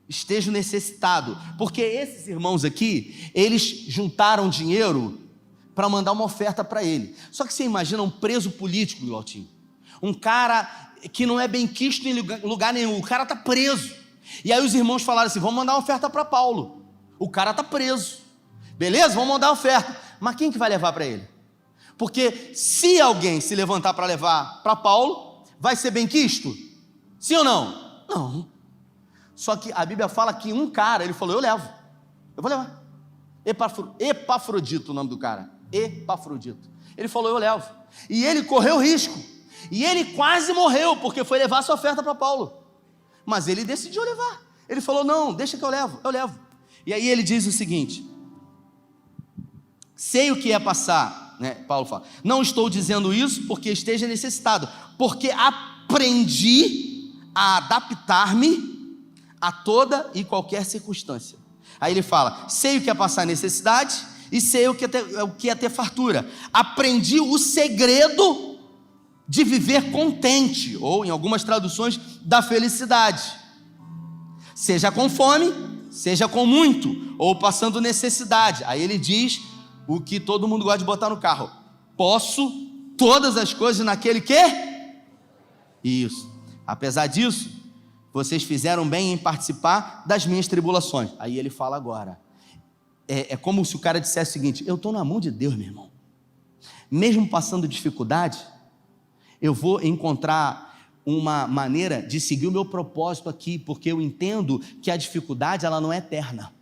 esteja necessitado, porque esses irmãos aqui, eles juntaram dinheiro para mandar uma oferta para ele. Só que você imagina um preso político, Glautinho, um cara que não é bem quisto em lugar nenhum, o cara está preso, e aí os irmãos falaram assim, vamos mandar uma oferta para Paulo, o cara está preso, beleza, vamos mandar uma oferta, mas quem que vai levar para ele? Porque se alguém se levantar para levar para Paulo, vai ser bem quisto? Sim ou não? Não. Só que a Bíblia fala que um cara, ele falou, eu vou levar. Epafrodito o nome do cara, Epafrodito. Ele falou, eu levo. E ele correu risco, e ele quase morreu, porque foi levar sua oferta para Paulo. Mas ele decidiu levar. Ele falou, não, deixa que eu levo. E aí ele diz o seguinte, sei o que é passar, né? Paulo fala, não estou dizendo isso porque esteja necessitado, porque aprendi a adaptar-me a toda e qualquer circunstância. Aí ele fala, sei o que é passar necessidade e sei o que é ter fartura. Aprendi o segredo de viver contente, ou em algumas traduções, da felicidade. Seja com fome, seja com muito, ou passando necessidade. Aí ele diz o que todo mundo gosta de botar no carro. Posso todas as coisas naquele que... Isso. Apesar disso, vocês fizeram bem em participar das minhas tribulações. Aí ele fala agora. É como se o cara dissesse o seguinte, eu estou na mão de Deus, meu irmão. Mesmo passando dificuldade, eu vou encontrar uma maneira de seguir o meu propósito aqui, porque eu entendo que a dificuldade ela não é eterna.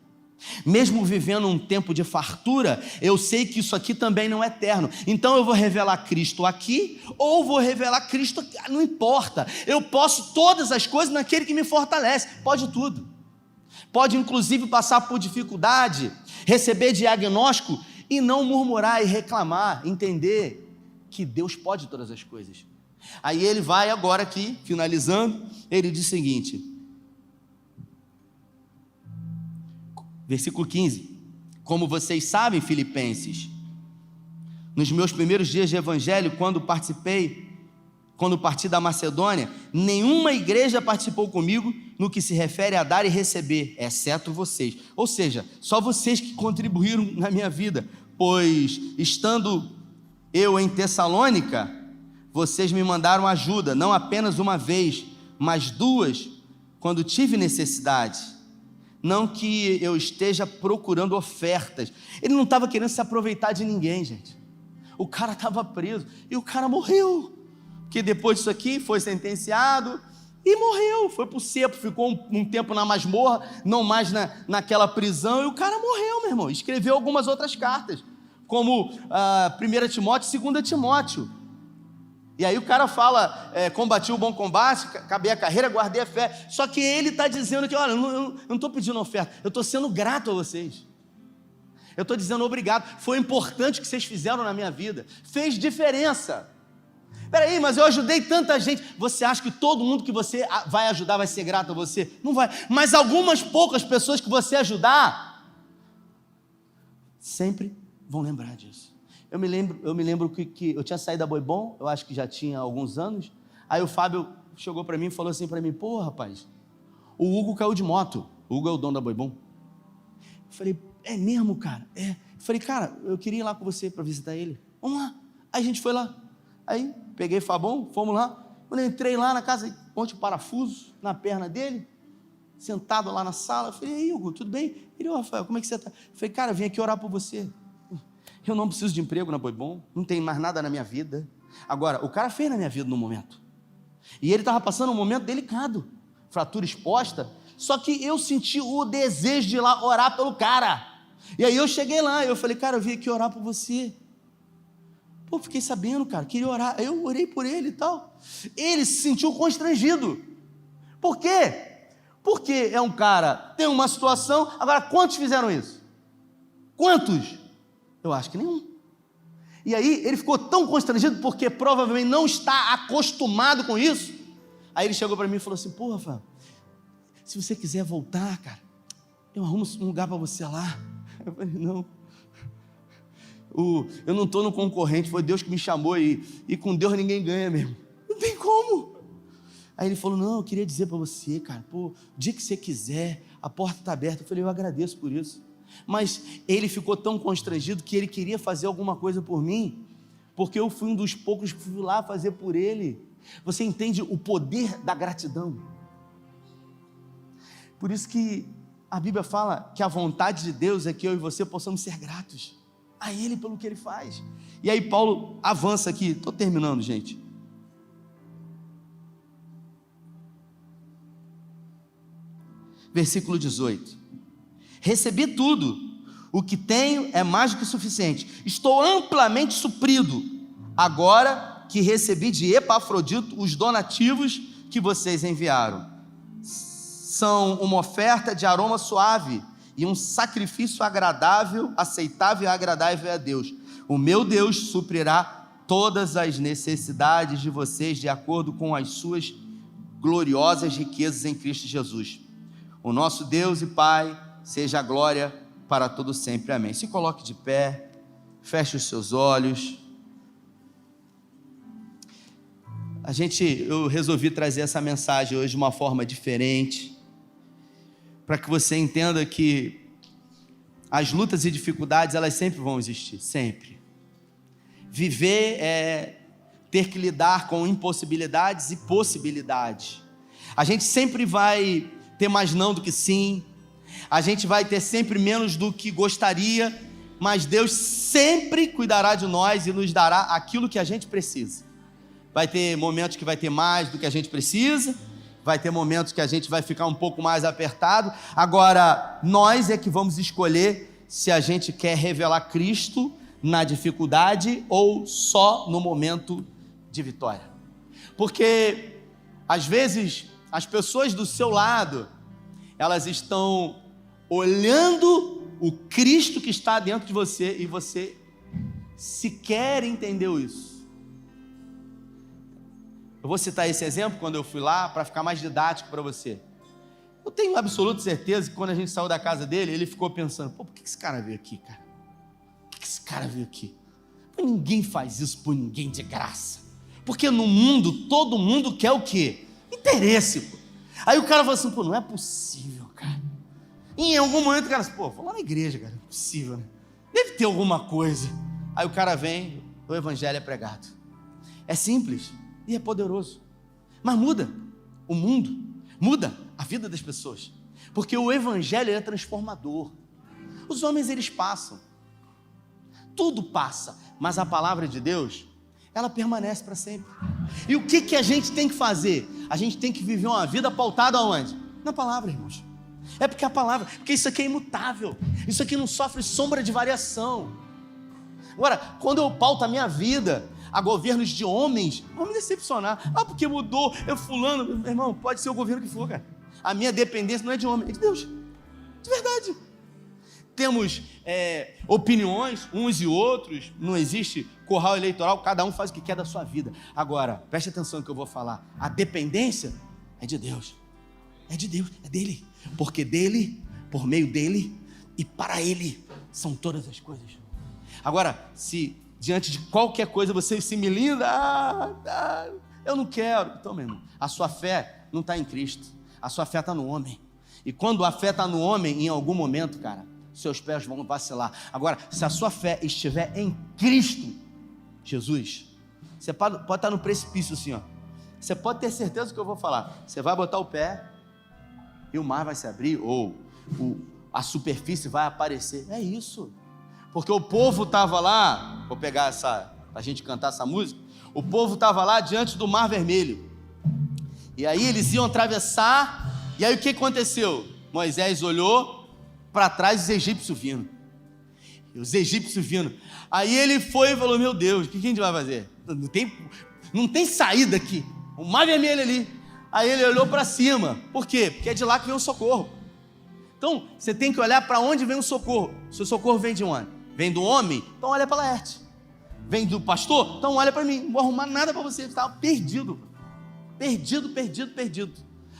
Mesmo vivendo um tempo de fartura, eu sei que isso aqui também não é eterno. Então eu vou revelar Cristo aqui, ou vou revelar Cristo aqui, não importa. Eu posso todas as coisas naquele que me fortalece. Pode tudo. Pode inclusive passar por dificuldade, receber diagnóstico e não murmurar e reclamar, entender que Deus pode todas as coisas. Aí ele vai agora aqui, finalizando, ele diz o seguinte, Versículo 15. Como vocês sabem, filipenses, nos meus primeiros dias de evangelho, quando parti da Macedônia, nenhuma igreja participou comigo no que se refere a dar e receber, exceto vocês. Ou seja, só vocês que contribuíram na minha vida, pois estando eu em Tessalônica, vocês me mandaram ajuda, não apenas uma vez, mas duas, quando tive necessidade. Não que eu esteja procurando ofertas. Ele não estava querendo se aproveitar de ninguém, gente. O cara estava preso e o cara morreu. Porque depois disso aqui foi sentenciado e morreu. Foi para o cepo, ficou um tempo na masmorra, não mais naquela prisão, e o cara morreu, meu irmão. Escreveu algumas outras cartas, como 1 Timóteo e 2 Timóteo. E aí o cara fala, combati o bom combate, acabei a carreira, guardei a fé. Só que ele está dizendo que, olha, eu não estou pedindo oferta, eu estou sendo grato a vocês. Eu estou dizendo obrigado, foi importante o que vocês fizeram na minha vida, fez diferença. Peraí, mas eu ajudei tanta gente. Você acha que todo mundo que você vai ajudar vai ser grato a você? Não vai. Mas algumas poucas pessoas que você ajudar, sempre vão lembrar disso. Eu me lembro que eu tinha saído da Boi Bom, eu acho que já tinha alguns anos. Aí o Fábio chegou para mim e falou assim para mim: pô, rapaz, o Hugo caiu de moto. O Hugo é o dono da Boi Bom. Eu falei: é mesmo, cara? É. Eu falei: cara, eu queria ir lá com você para visitar ele. Vamos lá. Aí a gente foi lá. Aí peguei Fabão, fomos lá. Quando eu entrei lá na casa, um monte de parafuso na perna dele, sentado lá na sala. Eu falei: e aí, Hugo, tudo bem? Ele: ô, Rafael, como é que você está? Eu falei: cara, eu vim aqui orar por você. Eu não preciso de emprego na Boi Bom, não tem mais nada na minha vida. Agora, o cara fez na minha vida no momento. E ele estava passando um momento delicado, fratura exposta. Só que eu senti o desejo de ir lá orar pelo cara. E aí eu cheguei lá, eu falei: cara, eu vim aqui orar por você. Pô, fiquei sabendo, cara, queria orar. Eu orei por ele e tal. Ele se sentiu constrangido. Por quê? Porque é um cara, tem uma situação. Agora, quantos fizeram isso? Quantos? Eu acho que nenhum. E aí ele ficou tão constrangido porque provavelmente não está acostumado com isso. Aí ele chegou para mim e falou assim: pô, Rafael, se você quiser voltar, cara, eu arrumo um lugar para você lá. Eu falei: não, eu não estou no concorrente, foi Deus que me chamou, e com Deus ninguém ganha mesmo. Não tem como. Aí ele falou: não, eu queria dizer para você, cara, pô, o dia que você quiser, a porta está aberta. Eu falei: eu agradeço por isso. Mas ele ficou tão constrangido que ele queria fazer alguma coisa por mim, porque eu fui um dos poucos que fui lá fazer por ele. Você entende o poder da gratidão? Por isso que a Bíblia fala que a vontade de Deus é que eu e você possamos ser gratos a Ele pelo que Ele faz. E aí Paulo avança aqui, estou terminando, gente. Versículo 18. Recebi tudo, o que tenho é mais do que suficiente, estou amplamente suprido, agora que recebi de Epafrodito os donativos que vocês enviaram. São uma oferta de aroma suave e um sacrifício agradável, aceitável e agradável a Deus. O meu Deus suprirá todas as necessidades de vocês de acordo com as suas gloriosas riquezas em Cristo Jesus. O nosso Deus e Pai seja a glória para todo sempre. Amém. Se coloque de pé, feche os seus olhos. Eu resolvi trazer essa mensagem hoje de uma forma diferente, para que você entenda que as lutas e dificuldades, elas sempre vão existir, sempre. Viver é ter que lidar com impossibilidades e possibilidades. A gente sempre vai ter mais não do que sim, a gente vai ter sempre menos do que gostaria, mas Deus sempre cuidará de nós e nos dará aquilo que a gente precisa. Vai ter momentos que vai ter mais do que a gente precisa, vai ter momentos que a gente vai ficar um pouco mais apertado. Agora, nós é que vamos escolher se a gente quer revelar Cristo na dificuldade ou só no momento de vitória. Porque, às vezes, as pessoas do seu lado, elas estão olhando o Cristo que está dentro de você e você sequer entendeu isso. Eu vou citar esse exemplo quando eu fui lá para ficar mais didático para você. Eu tenho absoluta certeza que quando a gente saiu da casa dele, ele ficou pensando, por que esse cara veio aqui, cara? Por que esse cara veio aqui? Ninguém faz isso por ninguém de graça. Porque no mundo, todo mundo quer o quê? Interesse, pô. Aí o cara falou assim, não é possível, cara. E em algum momento o cara assim, vou lá na igreja, cara, não é possível, né? Deve ter alguma coisa. Aí o cara vem, o evangelho é pregado. É simples e é poderoso. Mas muda o mundo, muda a vida das pessoas. Porque o evangelho é transformador. Os homens, eles passam. Tudo passa. Mas a palavra de Deus, ela permanece para sempre. E o que a gente tem que fazer? A gente tem que viver uma vida pautada aonde? Na palavra, irmãos. É porque a palavra, porque isso aqui é imutável. Isso aqui não sofre sombra de variação. Agora, quando eu pauto a minha vida a governos de homens, vão me decepcionar. Porque mudou, é fulano. Meu irmão, pode ser o governo que for, cara. A minha dependência não é de homem, é de Deus. De verdade. Temos opiniões, uns e outros, não existe curral eleitoral, cada um faz o que quer da sua vida. Agora, preste atenção no que eu vou falar, a dependência é de Deus, é de Deus, é dele, porque dele, por meio dele e para ele, são todas as coisas. Agora, se diante de qualquer coisa você se melinda, eu não quero, então meu irmão, a sua fé não está em Cristo, a sua fé está no homem, e quando a fé está no homem, em algum momento, cara, seus pés vão vacilar. Agora, se a sua fé estiver em Cristo Jesus, você pode estar no precipício assim, ó. Você pode ter certeza do que eu vou falar. Você vai botar o pé e o mar vai se abrir, ou a superfície vai aparecer. É isso. Porque o povo estava lá, vou pegar para a gente cantar essa música, o povo estava lá diante do Mar Vermelho. E aí eles iam atravessar, e aí o que aconteceu? Moisés olhou para trás, os egípcios vindo. E os egípcios vindo. Aí ele foi e falou, meu Deus, o que a gente vai fazer? Não tem saída aqui. O Mar Vermelho ali. Aí ele olhou para cima. Por quê? Porque é de lá que vem o socorro. Então, você tem que olhar para onde vem o socorro. Se o socorro vem de onde? Vem do homem? Então olha para Laerte. Vem do pastor? Então olha para mim. Não vou arrumar nada para você. Você estava perdido. Perdido.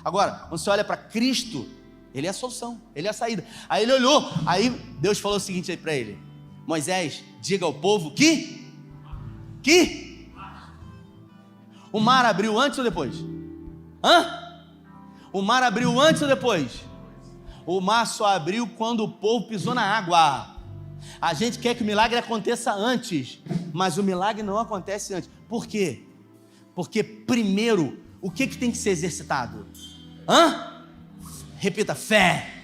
Agora, quando você olha para Cristo, Ele é a solução, Ele é a saída. Aí ele olhou, aí Deus falou o seguinte aí para ele: Moisés, diga ao povo que o mar abriu antes ou depois? O mar abriu antes ou depois? O mar só abriu quando o povo pisou na água. A gente quer que o milagre aconteça antes, mas o milagre não acontece antes. Por quê? Porque primeiro, o que tem que ser exercitado? Repita, fé.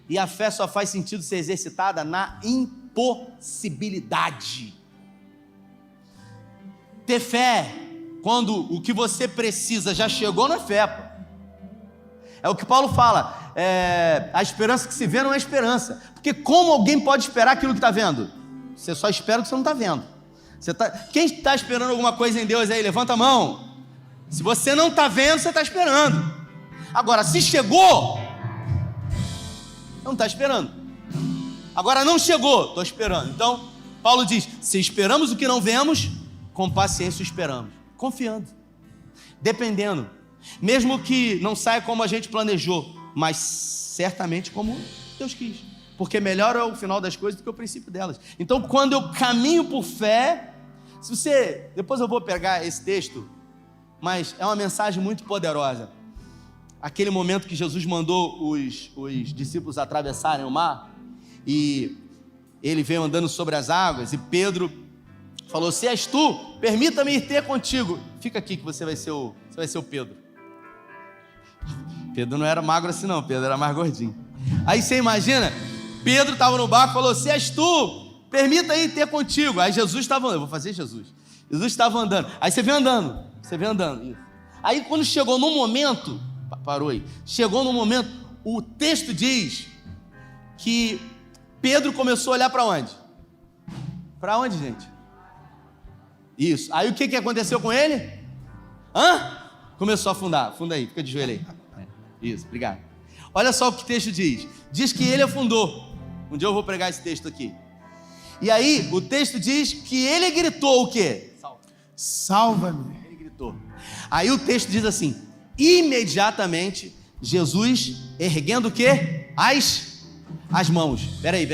E a fé só faz sentido ser exercitada na impossibilidade. Ter fé quando o que você precisa já chegou, não é fé, pô. É o que Paulo fala, a esperança que se vê não é esperança. Porque como alguém pode esperar aquilo que está vendo? Você só espera o que você não está vendo. Quem está esperando alguma coisa em Deus aí? Levanta a mão. Se você não está vendo, você está esperando. Agora, se chegou, não está esperando. Agora não chegou, estou esperando. Então, Paulo diz, se esperamos o que não vemos, com paciência esperamos. Confiando, dependendo. Mesmo que não saia como a gente planejou, mas certamente como Deus quis. Porque melhor é o final das coisas do que o princípio delas. Então, quando eu caminho por fé, depois eu vou pegar esse texto, mas é uma mensagem muito poderosa. Aquele momento que Jesus mandou os discípulos atravessarem o mar, e ele veio andando sobre as águas, e Pedro falou, se és tu, permita-me ir ter contigo. Fica aqui que você vai ser o Pedro. Pedro não era magro assim não, Pedro era mais gordinho. Aí você imagina, Pedro estava no barco e falou, se és tu, permita ir ter contigo. Aí Jesus estava andando, eu vou fazer Jesus estava andando, aí você vem andando, isso. Aí quando chegou no momento, parou aí, chegou no momento, o texto diz que Pedro começou a olhar para onde? Para onde, gente? Isso, aí o que aconteceu com ele? Começou a afundar, afunda aí, fica de joelho aí. Isso, obrigado. Olha só o que o texto diz que ele afundou. Um dia eu vou pregar esse texto aqui. E aí o texto diz que ele gritou o quê? Salva-me. Ele gritou. Aí o texto diz assim, imediatamente Jesus erguendo o quê? As mãos. Peraí.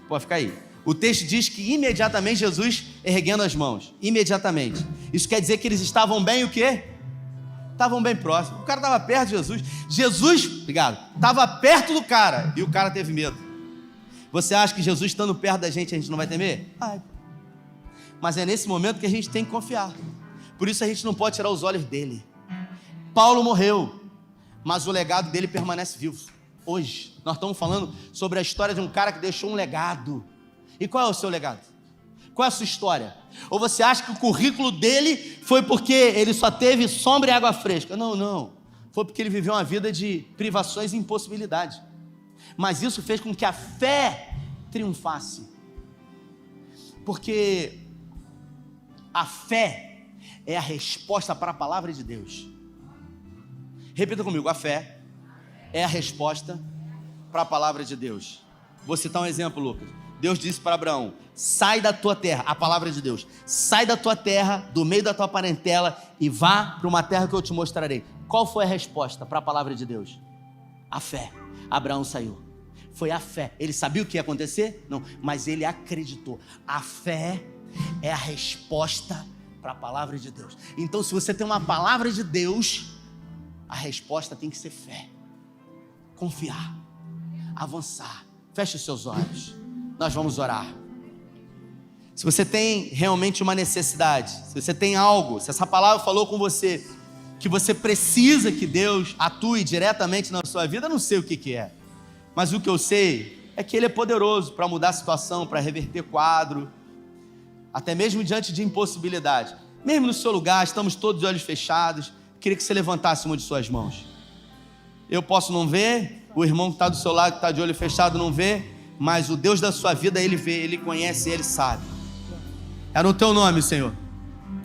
Pode ficar aí. O texto diz que imediatamente Jesus erguendo as mãos. Imediatamente. Isso quer dizer que eles estavam bem o quê? Estavam bem próximos. O cara estava perto de Jesus. Jesus, obrigado, estava perto do cara e o cara teve medo. Você acha que Jesus estando perto da gente, a gente não vai temer? Mas é nesse momento que a gente tem que confiar. Por isso a gente não pode tirar os olhos dele. Paulo morreu, mas o legado dele permanece vivo. Hoje, nós estamos falando sobre a história de um cara que deixou um legado. E qual é o seu legado? Qual é a sua história? Ou você acha que o currículo dele foi porque ele só teve sombra e água fresca? Não. Foi porque ele viveu uma vida de privações e impossibilidade. Mas isso fez com que a fé triunfasse. Porque a fé é a resposta para a palavra de Deus. Repita comigo, a fé é a resposta para a palavra de Deus. Vou citar um exemplo, Lucas. Deus disse para Abraão: sai da tua terra, a palavra de Deus, sai da tua terra, do meio da tua parentela e vá para uma terra que eu te mostrarei. Qual foi a resposta para a palavra de Deus? A fé. Abraão saiu. Foi a fé. Ele sabia o que ia acontecer? Não, mas ele acreditou. A fé é a resposta para a palavra de Deus. Então, se você tem uma palavra de Deus, a resposta tem que ser fé. Confiar, avançar. Feche os seus olhos. Nós vamos orar. Se você tem realmente uma necessidade, se você tem algo, se essa palavra falou com você, que você precisa que Deus atue diretamente na sua vida, eu não sei o que é, mas o que eu sei é que Ele é poderoso para mudar a situação, para reverter quadro, até mesmo diante de impossibilidade. Mesmo no seu lugar, estamos todos de olhos fechados, queria que você levantasse uma de suas mãos. Eu posso não ver, o irmão que está do seu lado, que está de olho fechado, não vê, mas o Deus da sua vida, Ele vê, Ele conhece, Ele sabe. É no Teu nome, Senhor,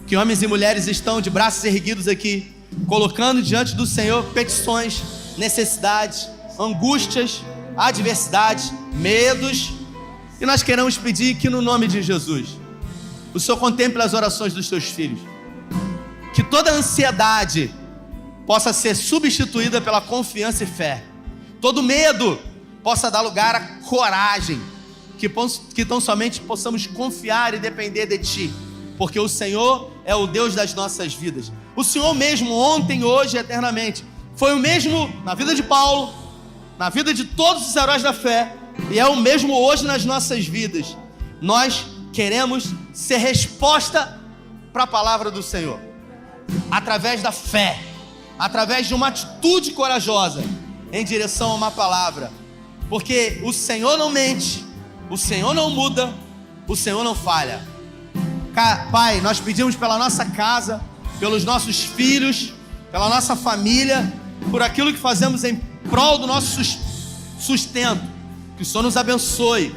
que homens e mulheres estão de braços erguidos aqui, colocando diante do Senhor petições, necessidades, angústias, adversidades, medos, e nós queremos pedir que no nome de Jesus, o Senhor contemple as orações dos Teus filhos, que toda ansiedade possa ser substituída pela confiança e fé, todo medo possa dar lugar à coragem, que tão somente possamos confiar e depender de Ti, porque o Senhor é o Deus das nossas vidas. O Senhor mesmo, ontem, hoje e eternamente, foi o mesmo na vida de Paulo, na vida de todos os heróis da fé, e é o mesmo hoje nas nossas vidas. Nós queremos ser resposta para a palavra do Senhor, através da fé, através de uma atitude corajosa em direção a uma palavra, porque o Senhor não mente, o Senhor não muda, o Senhor não falha. Pai, nós pedimos pela nossa casa, pelos nossos filhos, pela nossa família, por aquilo que fazemos em prol do nosso sustento, que o Senhor nos abençoe,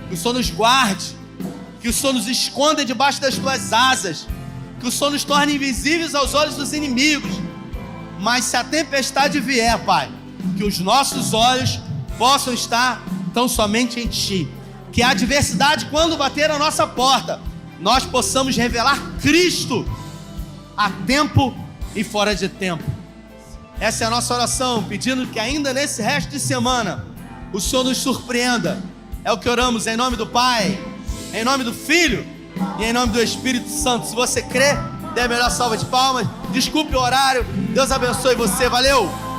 que o Senhor nos guarde, que o Senhor nos esconda debaixo das Tuas asas, que o Senhor nos torne invisíveis aos olhos dos inimigos. Mas se a tempestade vier, Pai, que os nossos olhos possam estar tão somente em Ti, que a adversidade, quando bater na nossa porta, nós possamos revelar Cristo a tempo e fora de tempo. Essa é a nossa oração, pedindo que ainda nesse resto de semana o Senhor nos surpreenda. É o que oramos em nome do Pai, em nome do Filho e em nome do Espírito Santo. Se você crê, dê a melhor salva de palmas. Desculpe o horário. Deus abençoe você. Valeu!